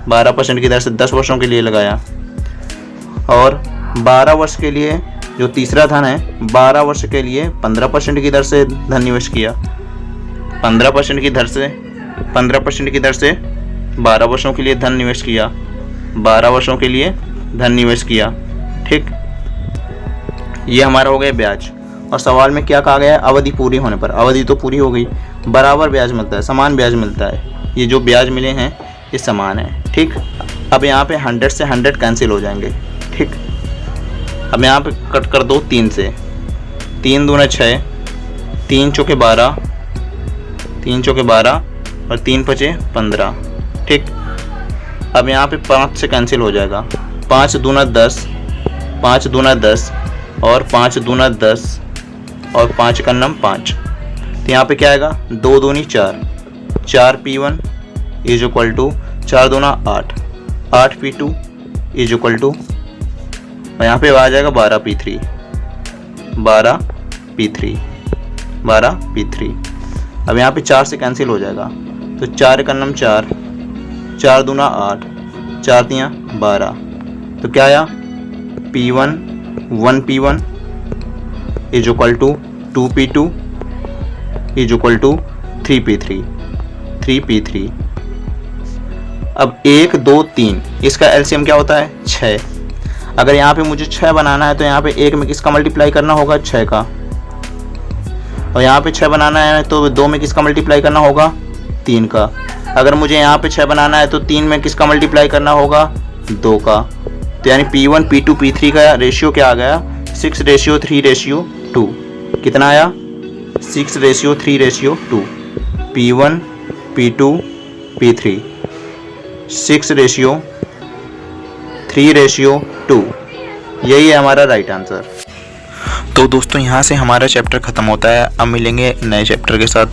12% की दर से 10 वर्षों के लिए लगाया, और 12 वर्ष के लिए जो तीसरा धन है 12 वर्ष के लिए 15% की दर से धन निवेश किया, 15% की दर से 15% की दर से 12 वर्षों के लिए धन निवेश किया, 12 वर्षों के लिए धन निवेश किया। ठीक, ये हमारा हो गया ब्याज। और सवाल में क्या कहा गया है, अवधि पूरी होने पर। अवधि तो पूरी हो गई, बराबर ब्याज मिलता है, समान ब्याज मिलता है। ये जो ब्याज मिले हैं ये समान है। ठीक, अब यहाँ पे 100 से 100 कैंसिल हो जाएंगे। ठीक, अब यहाँ पे कट कर दो 3 से, 3 दूना 6, 3 चौके 12, 3 चौके 12 और 3 पचे 15। ठीक, अब यहाँ पे 5 से कैंसिल हो जाएगा, 5 दूना 10, 5 दूना 10 और 5 दूना 10 और 5 का नम 5। तो यहाँ पे क्या आएगा, 2 दूनी 4, 4 P1 इज इक्वल टू 4 दूना 8, 8 P2 इज इक्वल टू, और यहाँ पे आ जाएगा 12 P3, 12 P3, 12 P3। अब यहाँ पे 4 से कैंसिल हो जाएगा, तो 4 का नम 4, 4 दूना 8, 4 तियाँ 12। तो क्या आया, P1 1 P1 is equal to 2 P2 is equal to 3 P3, 3 P3। अब 1 2 3 इसका एलसीएम क्या होता है, 6। अगर यहाँ पे मुझे 6 बनाना है तो यहाँ पे 1 में किसका मल्टीप्लाई करना होगा, 6 का। और यहाँ पे 6 बनाना है तो 2 में किसका मल्टीप्लाई करना होगा, 3 का। अगर मुझे यहाँ पे 6 बनाना है तो 3 में किसका मल्टीप्लाई करना होगा, 2 का। तो यानी P1 P2 P3 का रेशियो क्या आ गया, 6:3:2। कितना आया, 6:3:2। P1 P2 P3 6:3:2। यही है हमारा राइट आंसर। तो दोस्तों यहाँ से हमारा चैप्टर ख़त्म होता है। अब मिलेंगे नए चैप्टर के साथ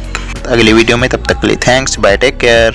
अगले वीडियो में, तब तक के लिए थैंक्स, बाय, टेक केयर।